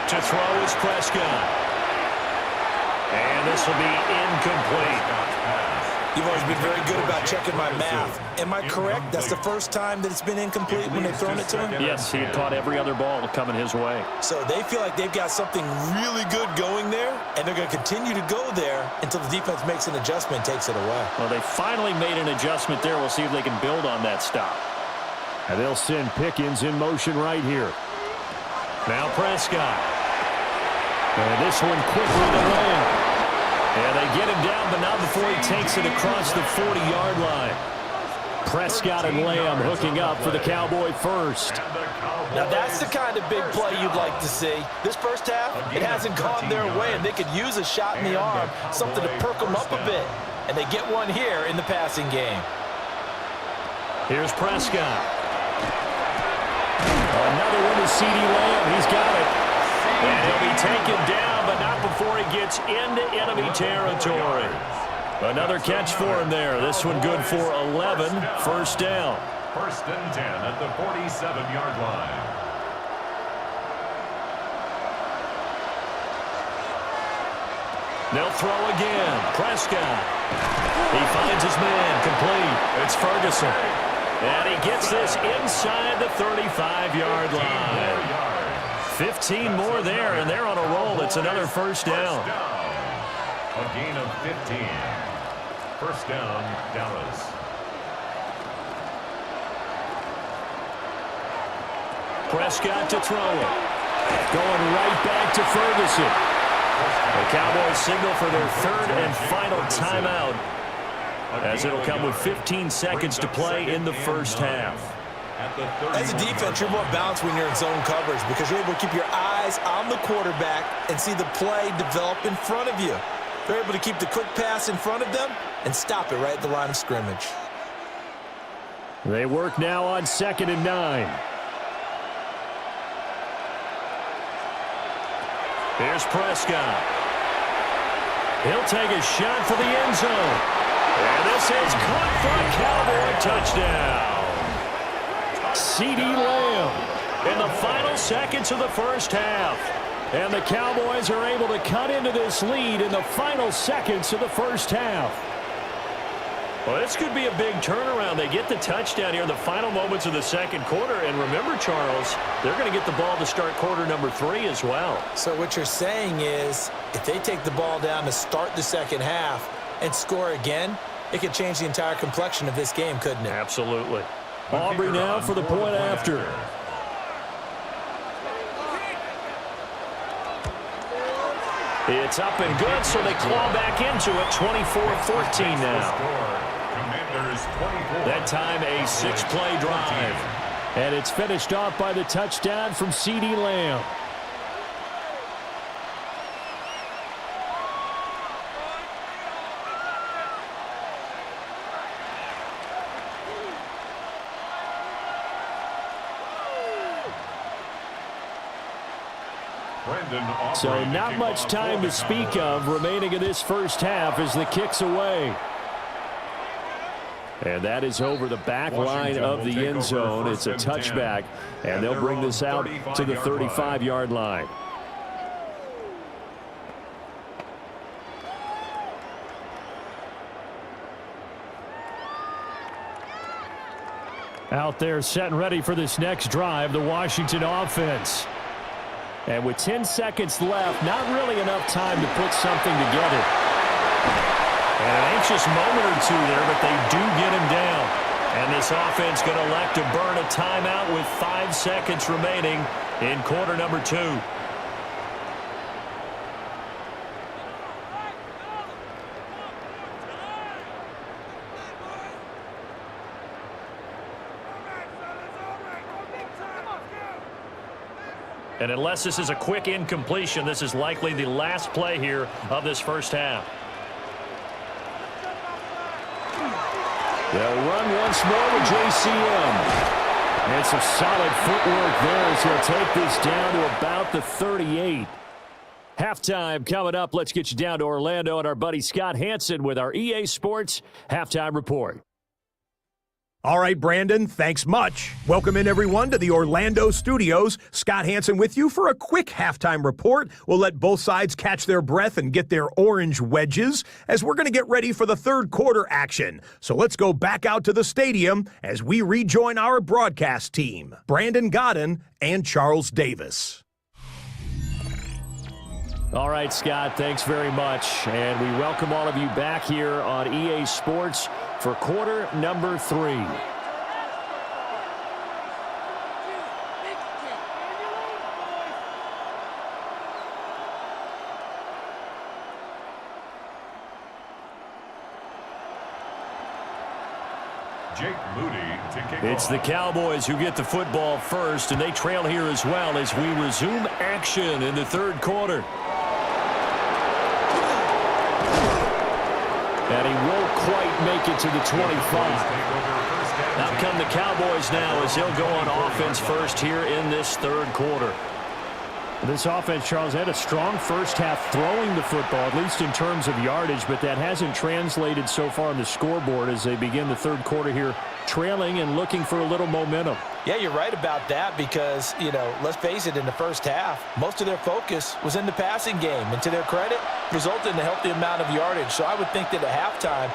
To throw is Prescott. And this will be incomplete. You've always been very good about checking my math. Am I correct? That's the first time that it's been incomplete when they've thrown it to him? Yes, he had caught every other ball coming his way. So they feel like they've got something really good going there, and they're going to continue to go there until the defense makes an adjustment and takes it away. Well, they finally made an adjustment there. We'll see if they can build on that stop. And they'll send Pickens in motion right here. Now Prescott. And this one quickly to Lamb. And they get him down, but not before he takes it across the 40-yard line. Prescott and Lamb hooking up for the Cowboy first. Now that's the kind of big play you'd like to see. This first half, it hasn't gone their way, and they could use a shot in the arm, something to perk them up a bit. And they get one here in the passing game. Here's Prescott. Another one is C.D. Lamb. He's got it. And he'll be taken down, but not before he gets into enemy territory. Another catch for him there. This one good for 11. First down. 1st and 10 at the 47-yard line. They'll throw again. Prescott. He finds his man complete. It's Ferguson. And he gets this inside the 35-yard line. 15 more there, and they're on a roll. It's another first down. A gain of 15. First down, Dallas. Prescott to throw it. Going right back to Ferguson. The Cowboys signal for their third and final timeout, as it'll come with 15 seconds to play in the first half. As a defense, you're more balanced when you're in zone coverage because you're able to keep your eyes on the quarterback and see the play develop in front of you. They're able to keep the quick pass in front of them and stop it right at the line of scrimmage. They work now on 2nd and 9. Here's Prescott. He'll take a shot for the end zone. And this is caught for a Cowboy touchdown. C.D. Lamb in the final seconds of the first half. And the Cowboys are able to cut into this lead in the final seconds of the first half. Well, this could be a big turnaround. They get the touchdown here in the final moments of the second quarter. And remember, Charles, they're going to get the ball to start quarter number 3 as well. So what you're saying is if they take the ball down to start the second half and score again, it could change the entire complexion of this game, couldn't it? Absolutely. Aubrey now for the point after. It's up and good, so they claw back into it. 24-14 now. That time a 6-play drive. And it's finished off by the touchdown from C.D. Lamb. So not much time to speak of remaining in this first half as the kick's away. And that is over the back line of the end zone. It's a touchback, and they'll bring this out to the 35-yard line. Out there set and ready for this next drive, the Washington offense. And with 10 seconds left, not really enough time to put something together. And an anxious moment or two there, but they do get him down. And this offense going to elect to burn a timeout with 5 seconds remaining in quarter number 2. And unless this is a quick incompletion, this is likely the last play here of this first half. They'll run once more with JCM. And some solid footwork there as he'll take this down to about the 38. Halftime coming up. Let's get you down to Orlando and our buddy Scott Hansen with our EA Sports Halftime Report. All right, Brandon, thanks much. Welcome in, everyone, to the Orlando studios. Scott Hansen with you for a quick halftime report. We'll let both sides catch their breath and get their orange wedges as we're going to get ready for the third quarter action. So let's go back out to the stadium as we rejoin our broadcast team, Brandon Godden and Charles Davis. All right, Scott, thanks very much. And we welcome all of you back here on EA Sports for quarter number 3. Jake Moody to kick It's off. the Cowboys who get the football first, and they trail here as well as we resume action in the third quarter. And he won't quite make it to the 25. Out come the Cowboys now as they'll go on offense first here in this third quarter. This offense, Charles, had a strong first half throwing the football, at least in terms of yardage, but that hasn't translated so far on the scoreboard as they begin the third quarter here, trailing and looking for a little momentum. Yeah, you're right about that because, let's face it, in the first half, most of their focus was in the passing game. And to their credit, resulted in a healthy amount of yardage. So I would think that at halftime,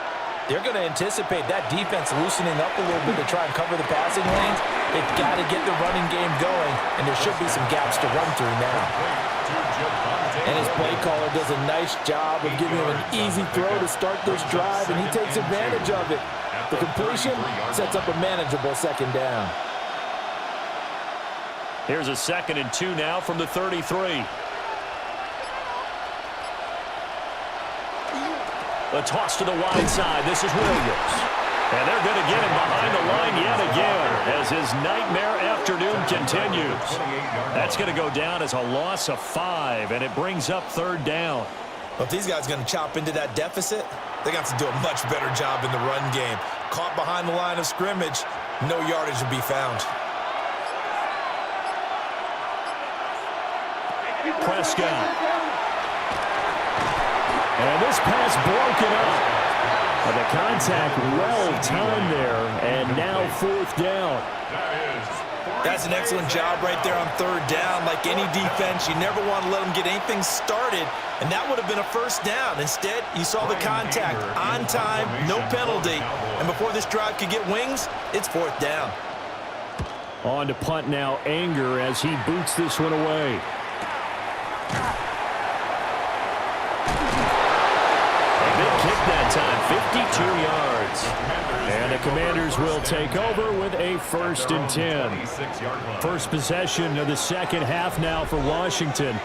they're going to anticipate that defense loosening up a little bit to try and cover the passing lanes. They've got to get the running game going, and there should be some gaps to run through now. And his play caller does a nice job of giving him an easy throw to start this drive, and he takes advantage of it. The completion sets up a manageable second down. Here's a 2nd and 2 now from the 33. A toss to the wide side. This is Williams. And they're going to get him behind the line yet again as his nightmare afternoon continues. That's going to go down as a loss of 5, and it brings up third down. Well, if these guys are going to chop into that deficit, they're going to have to do a much better job in the run game. Caught behind the line of scrimmage, no yardage will be found. Prescott. And this pass broken up. The contact well-timed there, and now fourth down. That's an excellent job right there on third down. Like any defense, you never want to let them get anything started, and that would have been a first down. Instead, you saw the contact on time, no penalty, and before this drive could get wings, it's fourth down. On to punt now, Anger as he boots this one away. That time, 52 yards. And the Commanders will take over with a 1st and 10. First possession of the second half now for Washington.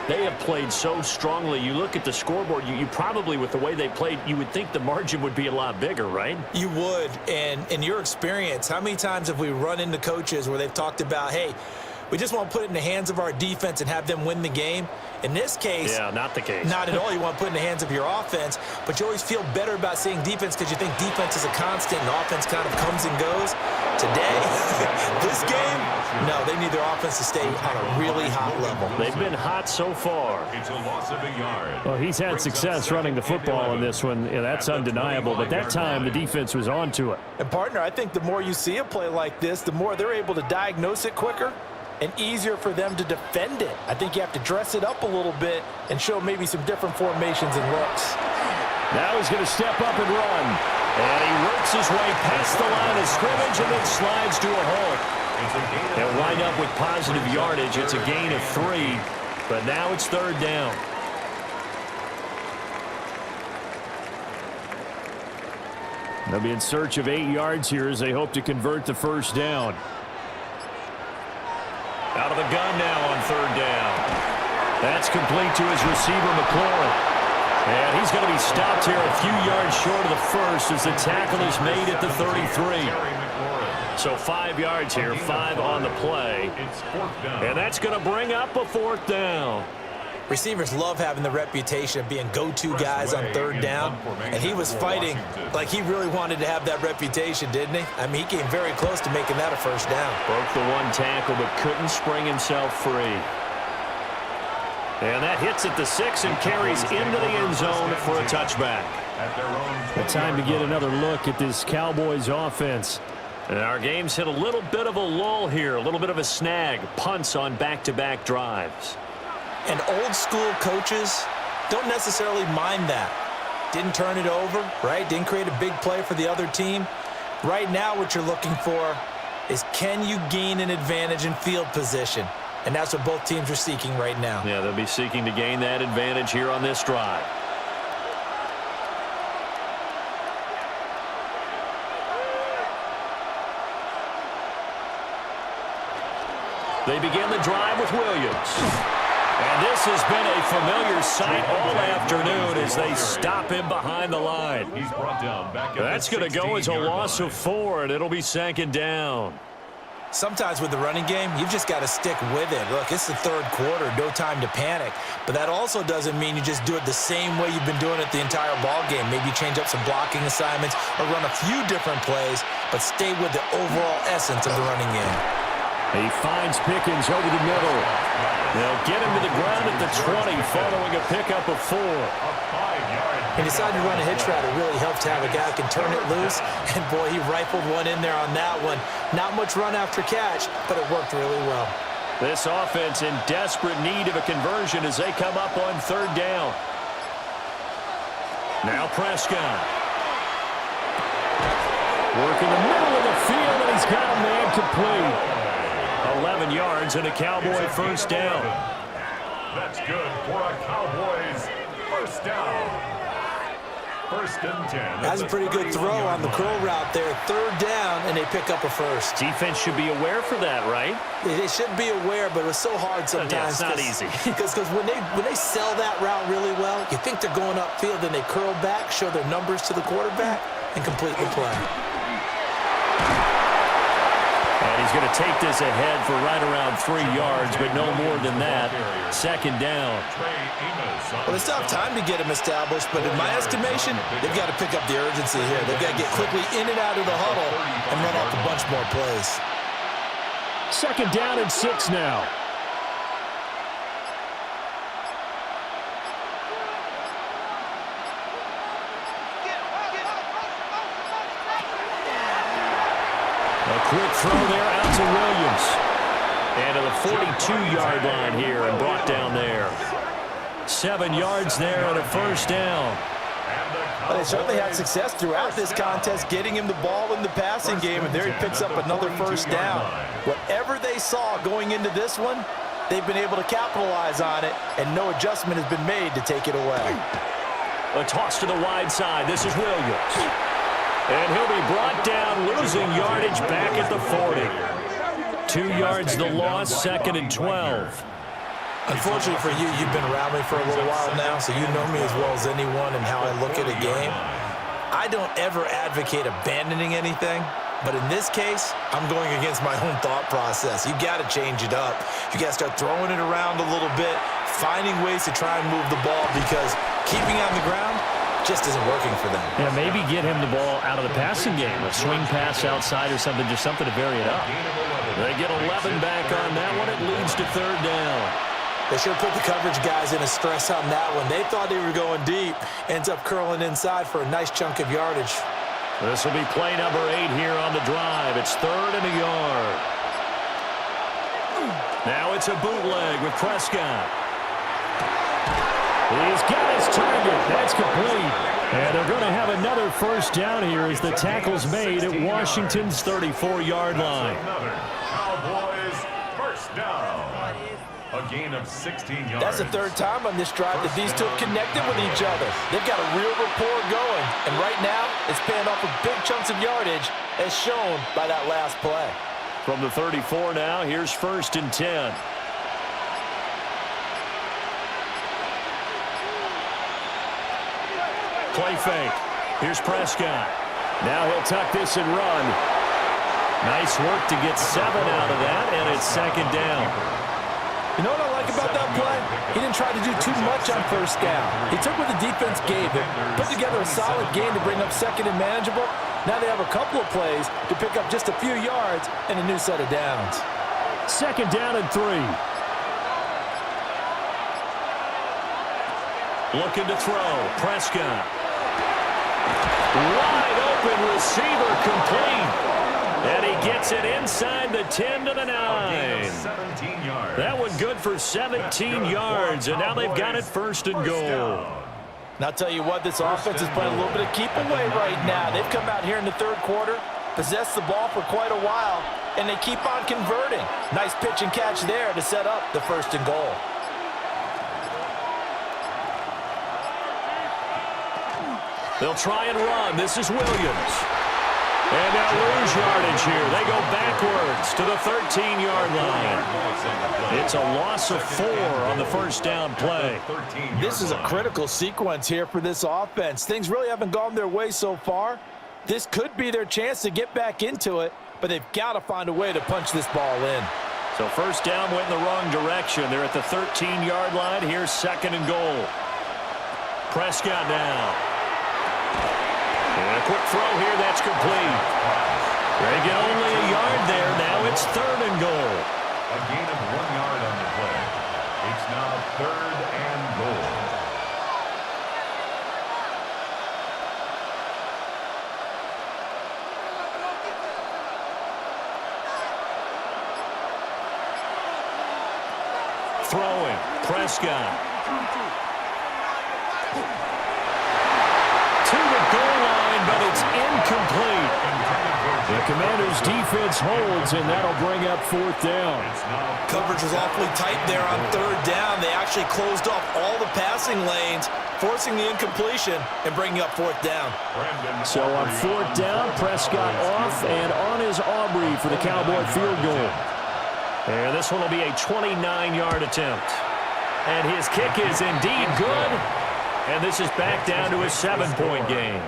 They have played so strongly. You look at the scoreboard, you probably, with the way they played, you would think the margin would be a lot bigger, right? You would. And in your experience, how many times have we run into coaches where they've talked about, hey, we just want to put it in the hands of our defense and have them win the game? In this case, yeah, not the case. Not at all. You want to put it in the hands of your offense, but you always feel better about seeing defense because you think defense is a constant and offense kind of comes and goes. Today, this game, no, they need their offense to stay on a really hot level. They've been hot so far. It's a loss of a yard. Well, he's had success running the football in this one. Yeah, that's undeniable, but that time the defense was on to it. And, partner, I think the more you see a play like this, the more they're able to diagnose it quicker and easier for them to defend it. I think you have to dress it up a little bit and show maybe some different formations and looks. Now he's going to step up and run. And he works his way past the line of scrimmage and then slides to a halt. They'll wind up with positive yardage. It's a gain of 3, but now it's third down. They'll be in search of 8 yards here as they hope to convert the first down. Out of the gun now on third down. That's complete to his receiver, McLaurin. And he's going to be stopped here a few yards short of the first as the tackle is made at the 33. So 5 yards here, 5 on the play. And that's going to bring up a fourth down. Receivers love having the reputation of being go-to guys on third down, and he was fighting like he really wanted to have that reputation, didn't he? I mean, he came very close to making that a first down. Broke the one tackle, but couldn't spring himself free. And that hits at the 6 and carries into the end zone for a touchback. The time to get another look at this Cowboys offense. And our game's hit a little bit of a lull here, a little bit of a snag. Punts on back-to-back drives. And old-school coaches don't necessarily mind that. Didn't turn it over, right? Didn't create a big play for the other team. Right now what you're looking for is, can you gain an advantage in field position? And that's what both teams are seeking right now. Yeah, they'll be seeking to gain that advantage here on this drive. They begin the drive with Williams. And this has been a familiar sight all afternoon as they stop him behind the line. That's going to go as a loss of 4, and it'll be second down. Sometimes with the running game, you've just got to stick with it. Look, it's the third quarter, no time to panic. But that also doesn't mean you just do it the same way you've been doing it the entire ball game. Maybe change up some blocking assignments or run a few different plays, but stay with the overall essence of the running game. He finds Pickens over the middle. They'll get him to the ground at the 20 following a pickup of 4. He decided to run a hitch route. It really helps to have a guy who can turn it loose. And, boy, he rifled one in there on that one. Not much run after catch, but it worked really well. This offense in desperate need of a conversion as they come up on third down. Now Prescott. Working the middle of the field, and he's got a man complete. 11 yards and a Cowboy first down. That's good for a Cowboys first down. First and 10. That's a pretty good throw on the curl route there. Third down, and they pick up a first. Defense should be aware for that, right? They should be aware, but it was so hard sometimes. Yeah, it's not easy. Because when they sell that route really well, you think they're going upfield, and they curl back, show their numbers to the quarterback, and complete the play. And he's going to take this ahead for right around 3 yards, but no more than that. Second down. Well, they still have time to get him established, but in my estimation, they've got to pick up the urgency here. They've got to get quickly in and out of the huddle and run off a bunch more plays. Second down and 6 now. A quick throw there out to Williams. And to the 42-yard line here and brought down there. 7 yards there and a first down. Well, they certainly had success throughout this contest, getting him the ball in the passing game, and there he picks up another first down. Whatever they saw going into this one, they've been able to capitalize on it, and no adjustment has been made to take it away. A toss to the wide side. This is Williams. And he'll be brought down, losing yardage back at the 40. 2 yards the loss, second and 12. Unfortunately for you, you've been around me for a little while now, so you know me as well as anyone and how I look at a game. I don't ever advocate abandoning anything, but in this case, I'm going against my own thought process. You got to change it up. You got to start throwing it around a little bit, finding ways to try and move the ball, because keeping on the ground just isn't working for them. Yeah, maybe get him the ball out of the passing game, a swing pass outside or something, just something to vary it up. They get 11 back on that one. It leads to third down. They should have put the coverage guys in a stress on that one. They thought they were going deep. Ends up curling inside for a nice chunk of yardage. This will be play number 8 here on the drive. It's third and a yard. Now it's a bootleg with Prescott. He's got his target. That's complete. And they're going to have another first down here as the tackle's made at Washington's 34-yard line. Cowboys first down. A gain of 16 yards. That's the third time on this drive that these two have connected with each other. They've got a real rapport going, and right now it's paying off with big chunks of yardage as shown by that last play. From the 34 now, here's 1st and 10. Play fake. Here's Prescott. Now he'll tuck this and run. Nice work to get 7 out of that, and it's 2nd down. You know what I like about that play? He didn't try to do too much on 1st down. He took what the defense gave him, put together a solid game to bring up 2nd and manageable. Now they have a couple of plays to pick up just a few yards and a new set of downs. 2nd down and 3. Looking to throw. Prescott. Wide open receiver complete. And he gets it inside the 10 to the 9. That one good for 17 yards, and now they've got it 1st and goal. And I'll tell you what, this offense is playing a little bit of keep away right now. They've come out here in the 3rd quarter, possessed the ball for quite a while, and they keep on converting. Nice pitch and catch there to set up the 1st and goal. They'll try and run. This is Williams. And now lose yardage here. They go backwards to the 13-yard line. It's a loss of 4 on the 1st down play. This is a critical sequence here for this offense. Things really haven't gone their way so far. This could be their chance to get back into it, but they've got to find a way to punch this ball in. So 1st down went in the wrong direction. They're at the 13-yard line. Here's 2nd and goal. Prescott now. And a quick throw here, that's complete. They get only a yard there. Now it's 3rd and goal. A gain of 1 yard on the play. It's now 3rd and goal. Throwing. Prescott. To the goal line, but it's incomplete. The Commanders' defense holds, and that'll bring up 4th down. Coverage was awfully tight there on 3rd down. They actually closed off all the passing lanes, forcing the incompletion and bringing up 4th down. So on 4th down, Prescott off, and on is Aubrey for the Cowboy field goal. And this one will be a 29-yard attempt. And his kick is indeed good. And this is back down to a 7-point game.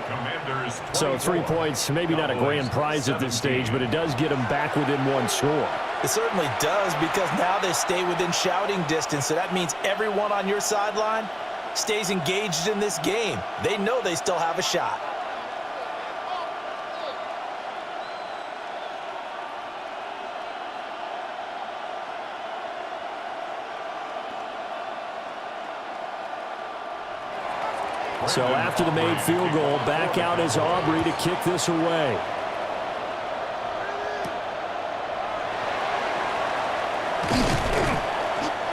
So 3 points, maybe not a grand prize at this stage, but it does get them back within 1 score. It certainly does, because now they stay within shouting distance. So that means everyone on your sideline stays engaged in this game. They know they still have a shot. So after the made field goal, back out is Aubrey to kick this away.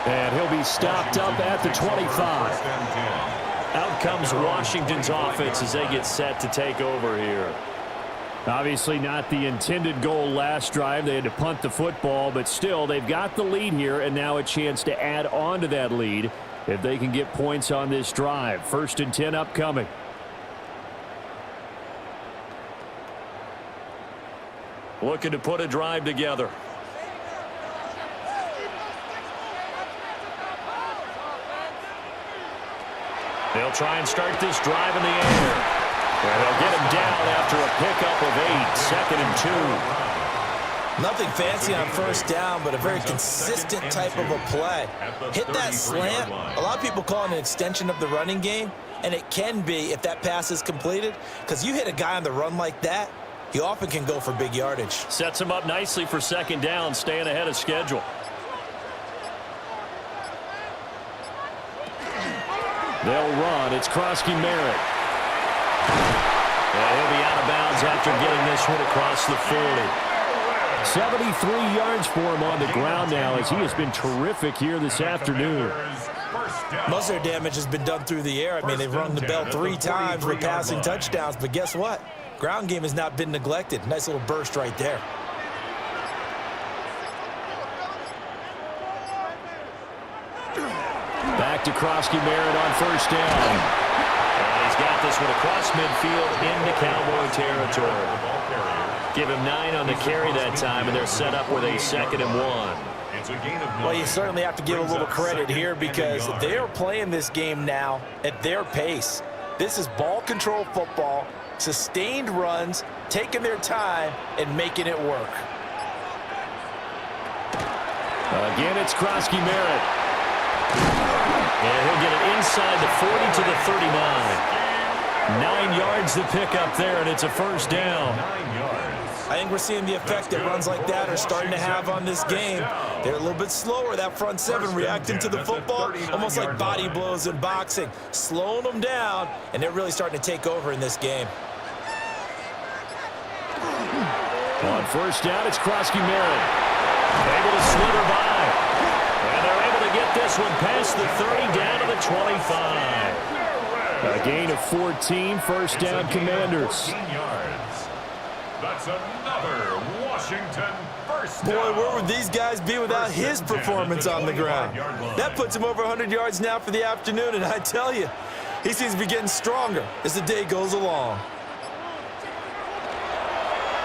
And he'll be stopped up at the 25. Out comes Washington's offense as they get set to take over here. Obviously not the intended goal last drive. They had to punt the football, but still they've got the lead here, and now a chance to add on to that lead if they can get points on this drive. 1st and 10 upcoming. Looking to put a drive together. They'll try and start this drive in the air. And they'll get him down after a pickup of 8. 2nd and 2. Nothing fancy on 1st down, but a very consistent type of a play. Hit that slant. A lot of people call it an extension of the running game, and it can be if that pass is completed, because you hit a guy on the run like that, he often can go for big yardage. Sets him up nicely for 2nd down, staying ahead of schedule. They'll run. It's Krosky-Merritt. And he'll be out of bounds after getting this one across the 40. 73 yards for him on the ground now, as he has been terrific here this afternoon. Most of their damage has been done through the air. I mean, they've rung the bell 3 times with passing touchdowns, but guess what? Ground game has not been neglected. Nice little burst right there. back to Krosky-Merritt on first down. And he's got this one across midfield into Cowboy territory. Give him 9 on the carry that time, and they're set up with a 2nd and 1. Well, you certainly have to give a little credit here because they are playing this game now at their pace. This is ball control football, sustained runs, taking their time, and making it work. Again, it's Krosky-Merritt. And he'll get it inside the 40 to the 39. 9 yards to pick up there, and it's a first down. 9 yards. I think we're seeing the effect that runs like that are starting to have on this game. They're a little bit slower, that front 7, reacting to the football, almost like body blows in boxing, slowing them down, and they're really starting to take over in this game. On first down, it's Krosky-Merritt. Able to slither by. And they're able to get this one past the 30 down to the 25. A gain of 14, first down, Commanders. 14 yards. That's another Washington first down. Boy, where would these guys be without his performance on the ground? That puts him over 100 yards now for the afternoon, and I tell you, he seems to be getting stronger as the day goes along.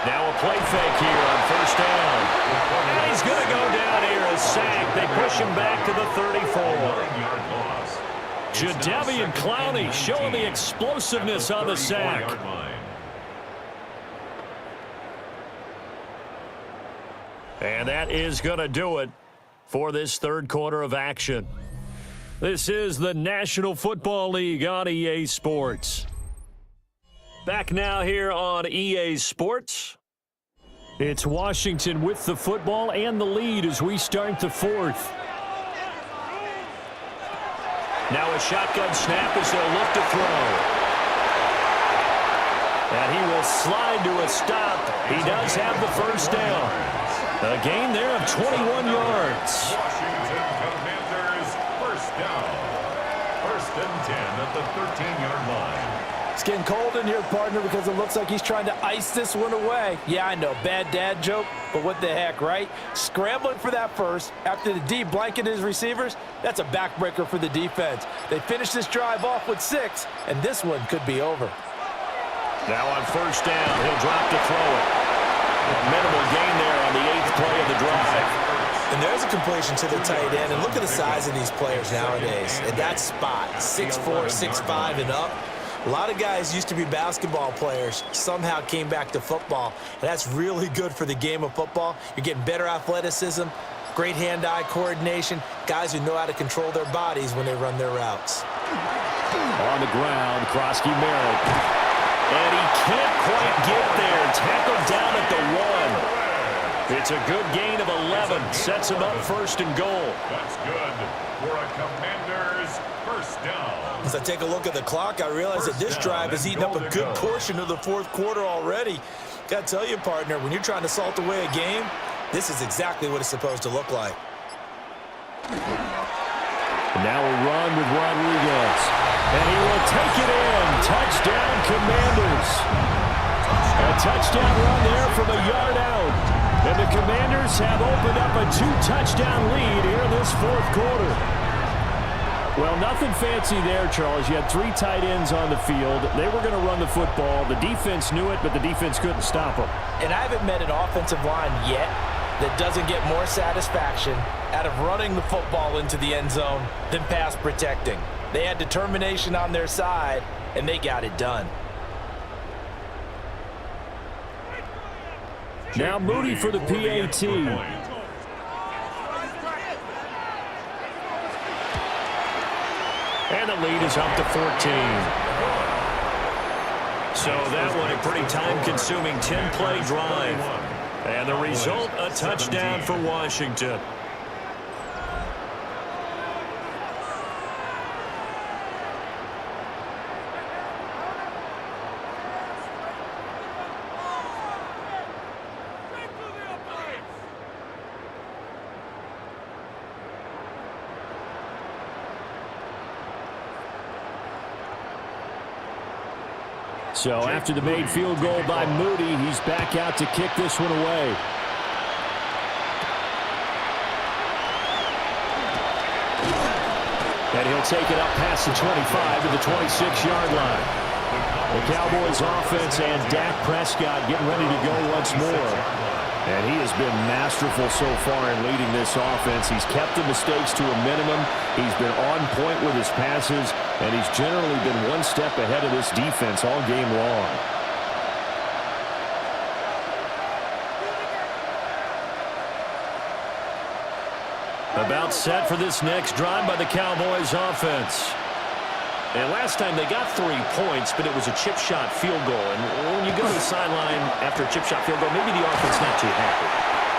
Now a play fake here on first down. And he's going to go down here, a sack. They push him back to the 34. Jadeveon Clowney showing the explosiveness on the sack. And that is going to do it for this third quarter of action. This is the National Football League on EA Sports. Back now here on EA Sports. It's Washington with the football and the lead as we start the fourth. Now a shotgun snap as they'll look to throw. And he will slide to a stop. He does have the first down. A gain there of 21 yards. Washington Commanders first down. 1st and 10 at the 13-yard line. It's getting cold in here, partner, because it looks like he's trying to ice this one away. Yeah, I know, bad dad joke, but what the heck, right? Scrambling for that first after the D blanketed his receivers, that's a backbreaker for the defense. They finish this drive off with 6, and this one could be over. Now on first down, he'll drop to throw it. Minimal gain there on the 8th play of the drive. And there's a completion to the tight end, and look at the size of these players nowadays. At that spot, 6'4", 6'5", and up. A lot of guys used to be basketball players, somehow came back to football, and that's really good for the game of football. You're getting better athleticism, great hand-eye coordination, guys who know how to control their bodies when they run their routes. On the ground, Krosky-Merritt. And he can't quite get there. Tackled down at the 1. It's a good gain of 11. Sets him up 1st and goal. That's good for a Commanders first down. As I take a look at the clock, I realize that this drive has eaten up a good portion of the 4th quarter already. Got to tell you, partner, when you're trying to salt away a game, this is exactly what it's supposed to look like. And now a run with Rodriguez. And he will take it in. Touchdown, Commanders. A touchdown run there from a yard out. And the Commanders have opened up a 2-touchdown lead here in this 4th quarter. Well, nothing fancy there, Charles. You had 3 tight ends on the field. They were going to run the football. The defense knew it, but the defense couldn't stop them. And I haven't met an offensive line yet that doesn't get more satisfaction out of running the football into the end zone than pass protecting. They had determination on their side, and they got it done. Now Moody for the PAT. And the lead is up to 14. So that one a pretty time-consuming 10-play drive. And the result, a touchdown for Washington. So after the made field goal by Moody, he's back out to kick this one away. And he'll take it up past the 25 to the 26-yard line. The Cowboys offense and Dak Prescott getting ready to go once more. And he has been masterful so far in leading this offense. He's kept the mistakes to a minimum. He's been on point with his passes, and he's generally been one step ahead of this defense all game long. About set for this next drive by the Cowboys offense. And last time they got 3 points, but it was a chip shot field goal. And when you go to the sideline after a chip shot field goal, maybe the offense not too happy.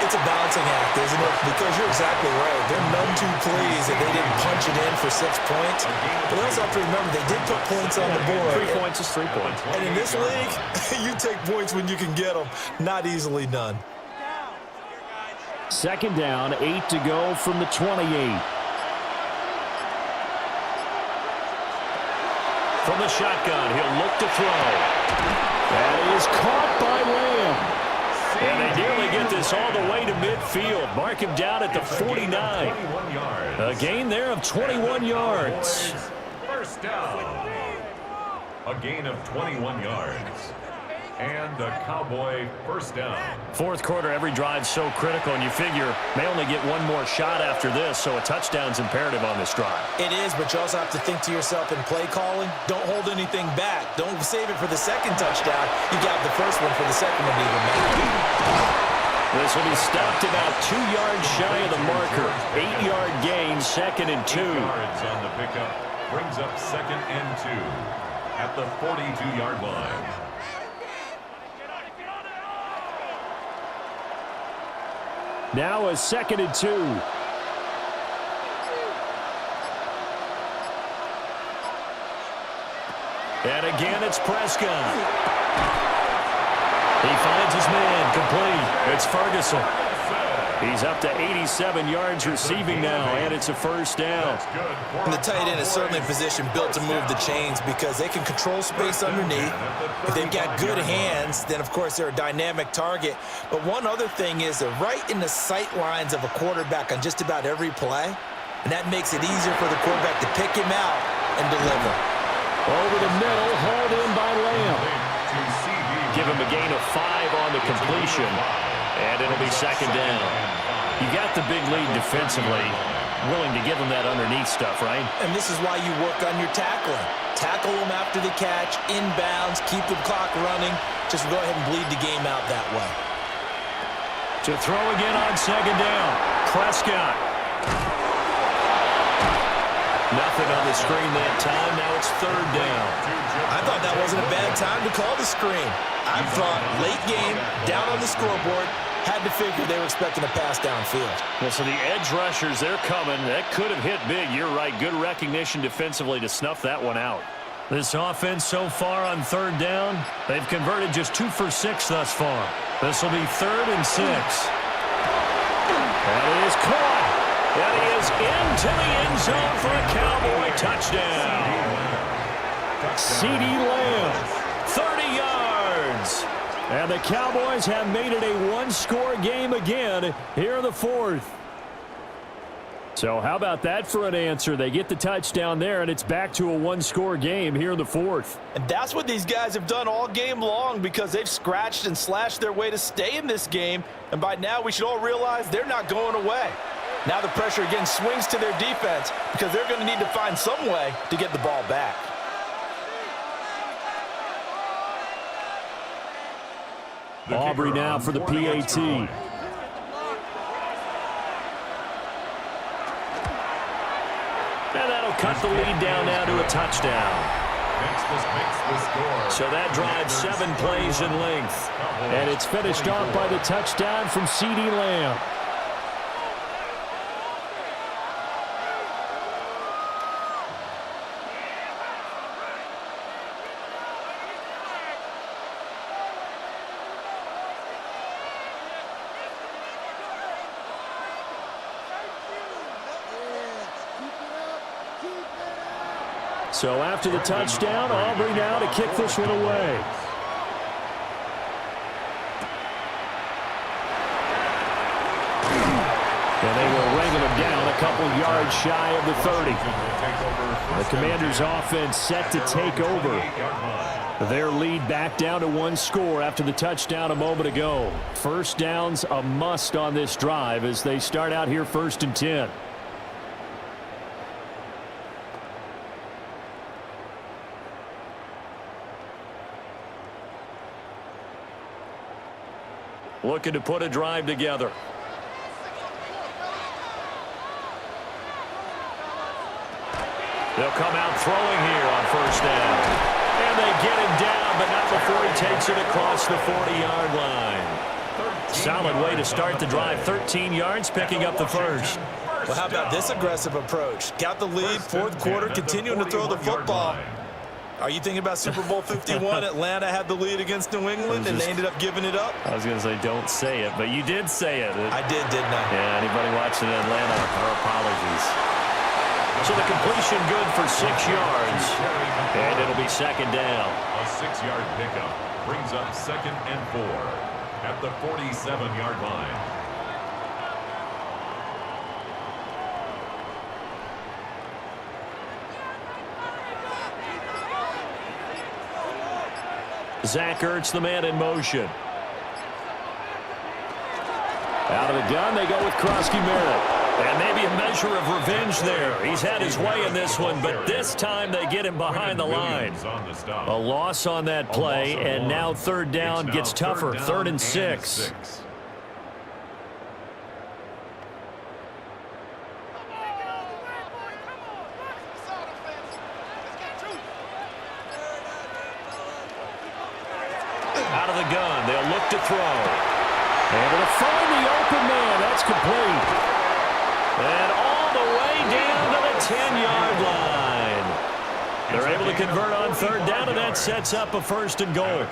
It's a balancing act, isn't it? Because you're exactly right. They're none too pleased that they didn't punch it in for 6 points. But they also have to remember they did put points on the board. 3 points is 3 points. And in this league, you take points when you can get them. Not easily done. Second down, 8 to go from the 28. From the shotgun, he'll look to throw. That is caught by Lamb. And they nearly get this all the way to midfield. Mark him down at the 49. A gain there of 21 yards. First down. A gain of 21 yards. And a Cowboy first down. Fourth quarter, every drive so critical, and you figure may only get one more shot after this, so a touchdown's imperative on this drive. It is, but you also have to think to yourself in play calling, don't hold anything back. Don't save it for the second touchdown. You got the first one for the second one to even matter. This will be stopped about 2 yards shy of the marker. 8-yard gain, 2nd and 2. Yards on the pickup brings up 2nd and 2 at the 42-yard line. Now a 2nd and 2. And again, it's Prescott. He finds his man, complete. It's Ferguson. He's up to 87 yards receiving now, and it's a first down. And the tight end is certainly in position built to move the chains because they can control space underneath. If they've got good hands, then, of course, they're a dynamic target. But one other thing is they're right in the sight lines of a quarterback on just about every play, and that makes it easier for the quarterback to pick him out and deliver. Over the middle, hauled in by Lamb. Give him a gain of 5 on the completion, and it'll be 2nd down. You got the big lead defensively, willing to give them that underneath stuff, right? And this is why you work on your tackling. Tackle them after the catch, inbounds, keep the clock running. Just go ahead and bleed the game out that way. To throw again on 2nd down. Prescott. Nothing on the screen that time. Now it's 3rd down. I thought that wasn't a bad time to call the screen. I thought late game, down on the scoreboard, had to figure they were expecting a pass downfield. Well, so the edge rushers, they're coming. That could have hit big. You're right. Good recognition defensively to snuff that one out. This offense so far on 3rd down, they've converted just 2 for 6 thus far. This will be 3rd and 6. That is caught. That is into the end zone for a Cowboy touchdown. CeeDee Lamb, 30 yards. And the Cowboys have made it a one-score game again here in the 4th. So how about that for an answer? They get the touchdown there, and it's back to a one-score game here in the 4th. And that's what these guys have done all game long because they've scratched and slashed their way to stay in this game. And by now we should all realize they're not going away. Now the pressure again swings to their defense because they're going to need to find some way to get the ball back. Aubrey now for the PAT. And that'll cut the lead down now to a touchdown. So that drives 7 plays in length. And it's finished off by the touchdown from CeeDee Lamb. So after the touchdown, Aubrey now to kick this one away. And they will wrangle him down at couple yards shy of the 30. The Commanders' offense set to take over. Their lead back down to 1 score after the touchdown a moment ago. First down's a must on this drive as they start out here 1st and 10. Looking to put a drive together. They'll come out throwing here on 1st down. And they get him down, but not before he takes it across the 40-yard line. Solid way to start the drive. 13 yards, picking up the first. Well, how about this aggressive approach? Got the lead, 4th quarter, continuing to throw the football. Are you thinking about Super Bowl 51? Atlanta had the lead against New England, and they ended up giving it up? I was going to say, don't say it, but you did say it. I did, didn't I? Yeah, anybody watching in Atlanta, our apologies. So the completion good for 6 yards, and it'll be 2nd down. A 6-yard pickup brings up 2nd and 4 at the 47-yard line. Zach Ertz, the man in motion. Out of the gun, they go with Krosky Merritt. And maybe a measure of revenge there. He's had his way in this one, but this time they get him behind the line. A loss on that play, and now 3rd down gets tougher. 3rd and 6. Out of the gun, they'll look to throw. Able to find the open man. That's complete. And all the way down to the 10-yard line. They're able to convert on 3rd down, and that sets up a 1st and goal.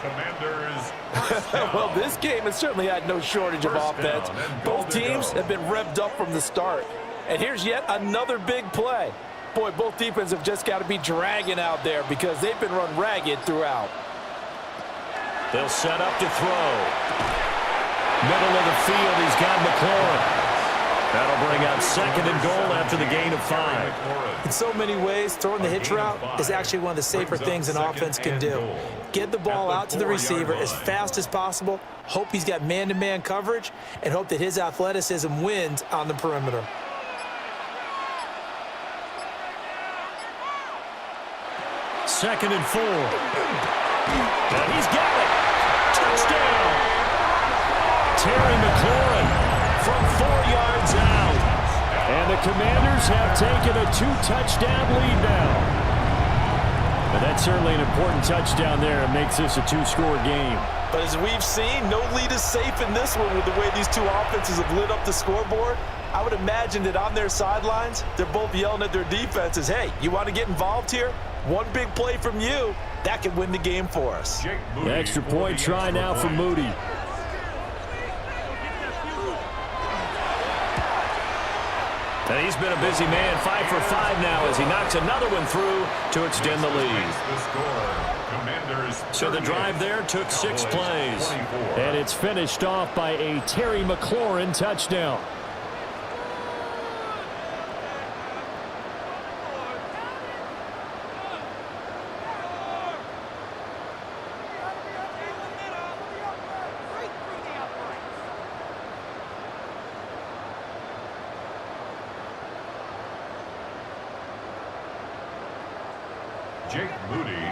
Well, this game has certainly had no shortage of offense. Both teams have been revved up from the start. And here's yet another big play. Boy, both defenses have just got to be dragging out there because they've been run ragged throughout. They'll set up to throw. Middle of the field, he's got McLaurin. That'll bring out 2nd and goal after the gain of 5. In so many ways, throwing the hitch route is actually one of the safer things an offense can do. Get the ball out to the receiver as fast as possible, hope he's got man-to-man coverage, and hope that his athleticism wins on the perimeter. Second and 4. And he's got it. Touchdown. Terry McLaurin from 4 yards out. And the Commanders have taken a 2-touchdown lead now. But that's certainly an important touchdown there. It makes this a 2-score game. But as we've seen, no lead is safe in this one with the way these two offenses have lit up the scoreboard. I would imagine that on their sidelines, they're both yelling at their defenses, hey, you want to get involved here? One big play from you, that could win the game for us. The extra point try now for Moody. And he's been a busy man, 5 for 5 now as he knocks another one through to extend the lead. So the drive there took 6 plays. And it's finished off by a Terry McLaurin touchdown.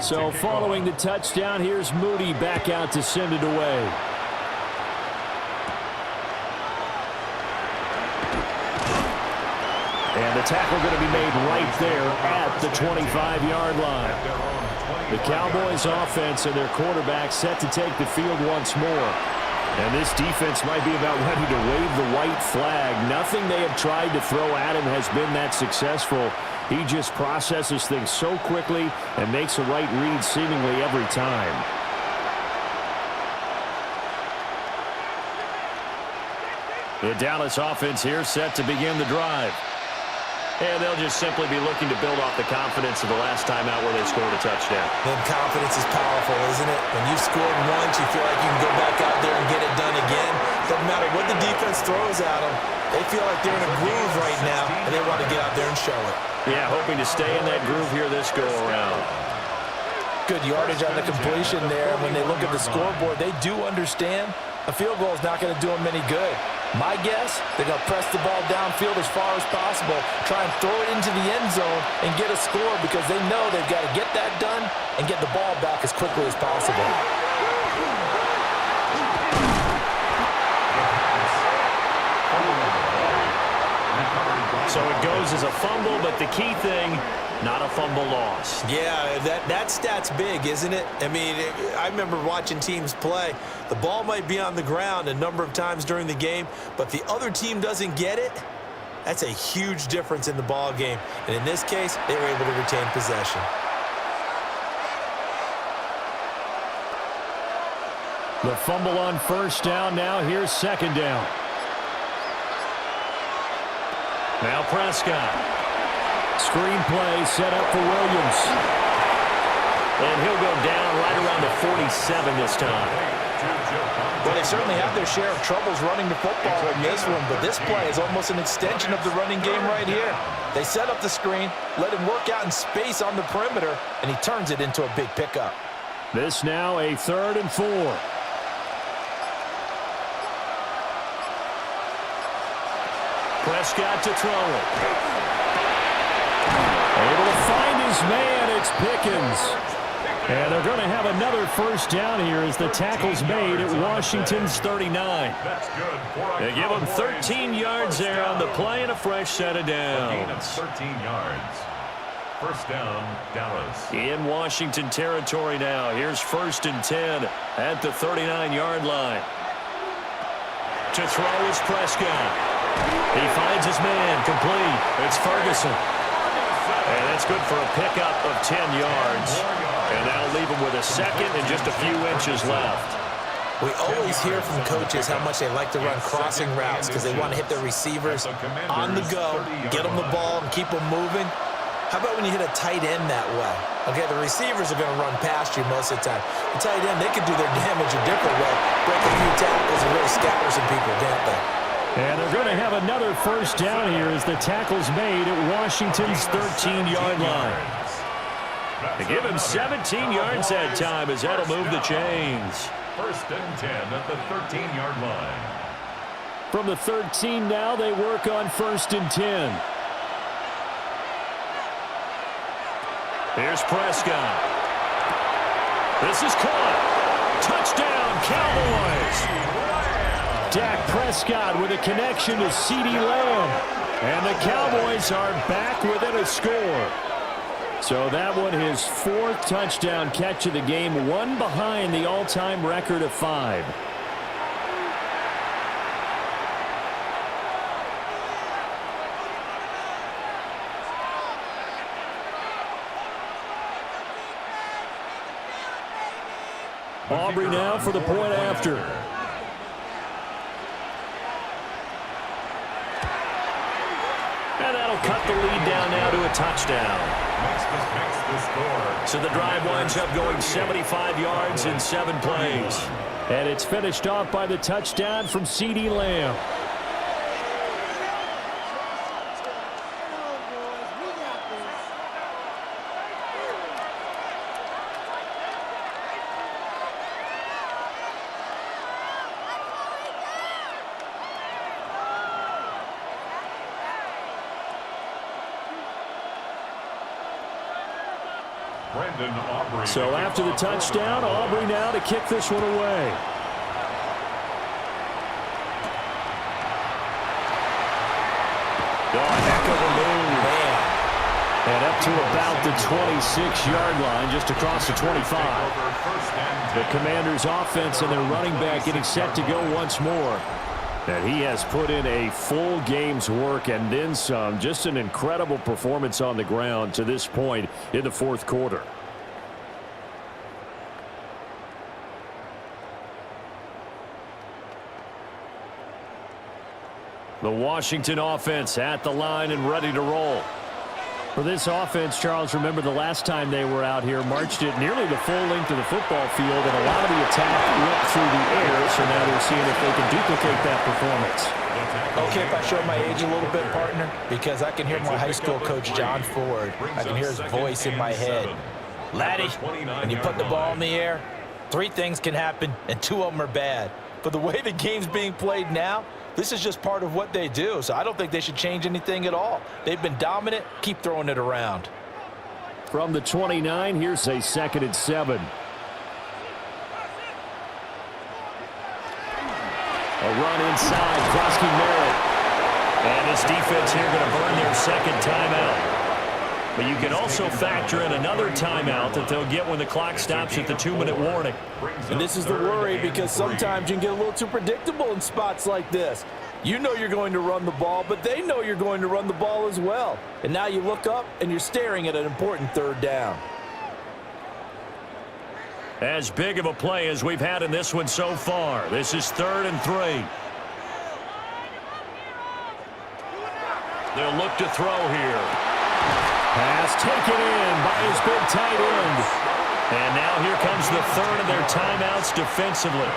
So following the touchdown, here's Moody back out to send it away. And the tackle going to be made right there at the 25-yard line. The Cowboys offense and their quarterback set to take the field once more. And this defense might be about ready to wave the white flag. Nothing they have tried to throw at him has been that successful. He just processes things so quickly and makes a right read seemingly every time. The Dallas offense here set to begin the drive. And they'll just simply be looking to build off the confidence of the last time out where they scored a touchdown. Then confidence is powerful, isn't it? When you've scored once, you feel like you can go back out there and get it done again. Doesn't matter what the defense throws at them. They feel like they're in a groove right now, and they want to get out there and show it. Yeah, hoping to stay in that groove here this go-around. Good yardage on the completion there. When they look at the scoreboard, they do understand a field goal is not going to do them any good. My guess, they're going to press the ball downfield as far as possible, try and throw it into the end zone and get a score because they know they've got to get that done and get the ball back as quickly as possible. So it goes as a fumble, but the key thing, not a fumble loss. Yeah, that stat's big, isn't it? I mean, I remember watching teams play. The ball might be on the ground a number of times during the game, but the other team doesn't get it. That's a huge difference in the ball game. And in this case, they were able to retain possession. The fumble on first down. Now here's second down. Now Prescott. Screenplay set up for Williams. And he'll go down right around the 47 this time. Well, they certainly have their share of troubles running the football in this one, but this play is almost an extension of the running game right here. They set up the screen, let him work out in space on the perimeter, and he turns it into a big pickup. This now a 3rd and 4. Prescott to throw it. Able to find his man. It's Pickens. And they're going to have another first down here as the tackle's made at Washington's 39. They give him 13 yards there on the play and a fresh set of downs. 13 yards. First down, Dallas. In Washington territory now. Here's 1st and 10 at the 39-yard line. To throw is Prescott. He finds his man, complete. It's Ferguson. And that's good for a pickup of 10 yards. And that'll leave him with a second and just a few inches left. We always hear from coaches how much they like to run crossing routes because they want to hit their receivers on the go, get them the ball, and keep them moving. How about when you hit a tight end that way? Okay, the receivers are going to run past you most of the time. The tight end, they can do their damage a different way, break a few tackles and really scatter some people, can't they? And they're going to have another first down here as the tackle's made at Washington's 13-yard line. They give him 17 yards that time as that'll move the chains. 1st and 10 at the 13-yard line. From the 13 now, they work on 1st and 10. Here's Prescott. This is caught. Touchdown, Cowboys. Dak Prescott with a connection to CeeDee Lamb. And the Cowboys are back within a score. So that one his 4th touchdown catch of the game, one behind the all-time record of 5. Aubrey now for the point after. And that'll cut the lead down now to a touchdown. Makes the score. So the drive winds up going 75 yards in 7 plays. And it's finished off by the touchdown from CeeDee Lamb. So after the touchdown, Aubrey now to kick this one away. Oh, heck of a move. Man. And up to about the 26-yard line, just across the 25. The Commanders' offense and their running back getting set to go once more. And he has put in a full game's work and then some. Just an incredible performance on the ground to this point in the 4th quarter. The Washington offense at the line and ready to roll. For this offense, Charles, remember the last time they were out here, marched it nearly the full length of the football field, and a lot of the attack went through the air, so now they're seeing if they can duplicate that performance. Okay, if I show my age a little bit, partner, because I can hear my high school coach, John Ford. I can hear his voice in my head. Laddie, when you put the ball in the air, 3 things can happen, and 2 of them are bad. But the way the game's being played now, this is just part of what they do. So I don't think they should change anything at all. They've been dominant. Keep throwing it around. From the 29, here's a 2nd and 7. A run inside, Krosky Merritt. And this defense here going to burn their 2nd timeout. But you can also factor in another timeout that they'll get when the clock stops at the 2-minute warning. And this is the worry, because sometimes you can get a little too predictable in spots like this. You know you're going to run the ball, but they know you're going to run the ball as well. And now you look up and you're staring at an important 3rd down. As big of a play as we've had in this one so far. This is 3rd and 3. They'll look to throw here. Pass taken in by his big tight end. And now here comes the 3rd of their timeouts defensively.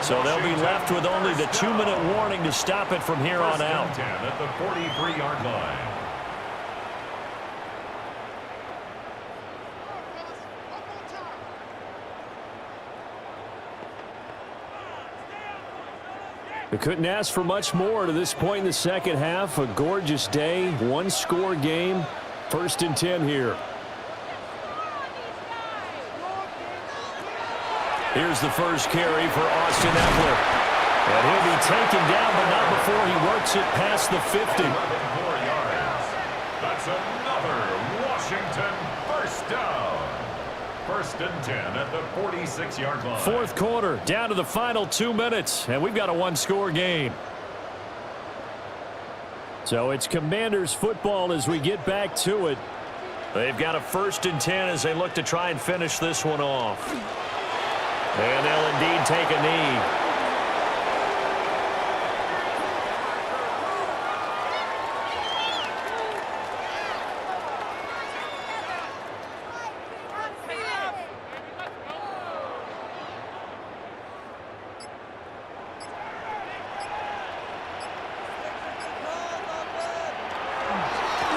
So they'll be left with only the 2-minute warning to stop it from here on out. 10 at the 43-yard line. We couldn't ask for much more to this point in the 2nd half. A gorgeous day, 1-score game. 1st and 10 here. Here's the first carry for Austin Eckler. And he'll be taken down, but not before he works it past the 50. 4 yards. That's another Washington first down. 1st and 10 at the 46-yard line. 4th quarter, down to the final 2 minutes, and we've got a 1-score game. So it's Commanders football as we get back to it. They've got a 1st and 10 as they look to try and finish this one off. And they'll indeed take a knee.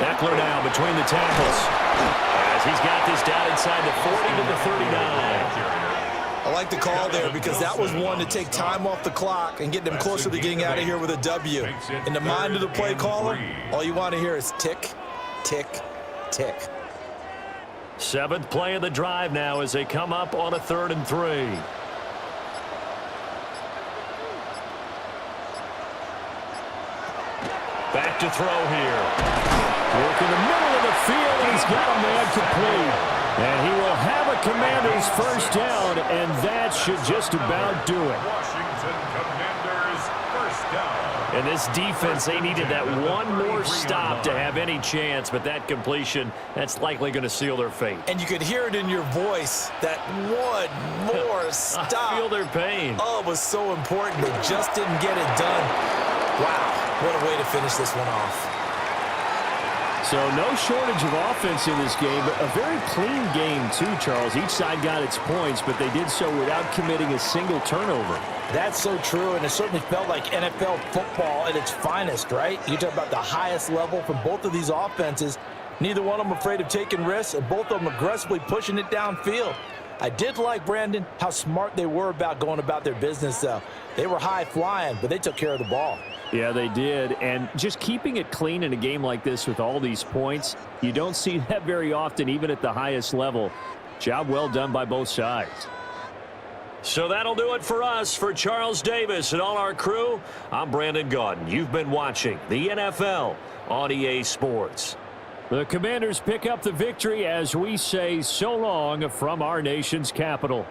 Eckler now between the tackles as he's got this down inside the 40 to the 39. I like the call there, because that was one to take time off the clock and get them closer to getting out of here with a W. In the mind of the play caller, all you want to hear is tick, tick, tick. 7th play of the drive now as they come up on a 3rd and 3. Back to throw here. Work in the middle of the field, and he's got a man complete. And he will have a Commanders first down, and that should just about do it. Washington Commanders first down. And this defense, they needed that one more stop to have any chance, but that completion, that's likely going to seal their fate. And you could hear it in your voice, that one more stop. I feel their pain. Oh, it was so important. They just didn't get it done. Wow, what a way to finish this one off. So no shortage of offense in this game, but a very clean game too, Charles. Each side got its points, but they did so without committing a single turnover. That's so true, and it certainly felt like NFL football at its finest, right? You talk about the highest level from both of these offenses. Neither one of them afraid of taking risks, and both of them aggressively pushing it downfield. I did like, Brandon, how smart they were about going about their business, though. They were high flying, but they took care of the ball. Yeah, they did. And just keeping it clean in a game like this with all these points, you don't see that very often, even at the highest level. Job well done by both sides. So that'll do it for us. For Charles Davis and all our crew, I'm Brandon Gaudin. You've been watching the NFL on EA Sports. The Commanders pick up the victory as we say so long from our nation's capital.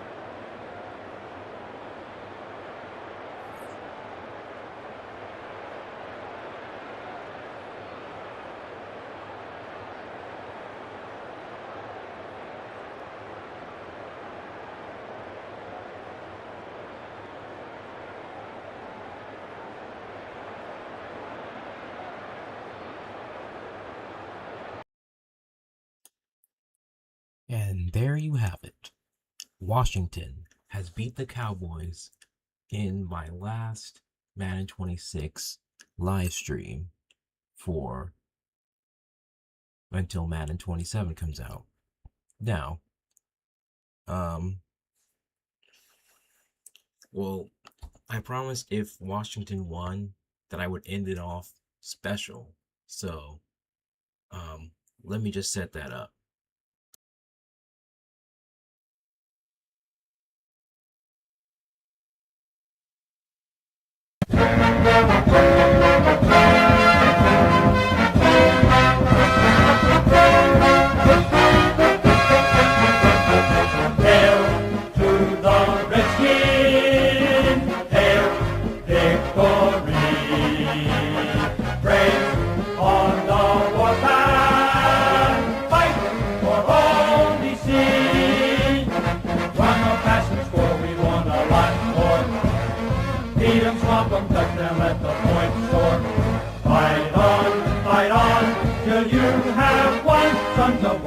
And there you have it. Washington has beat the Cowboys in my last Madden 26 live stream for until Madden 27 comes out. Now, well, I promised if Washington won that I would end it off special. So, let me just set that up. Touch them at the point score. Fight on, till you have won. Sons of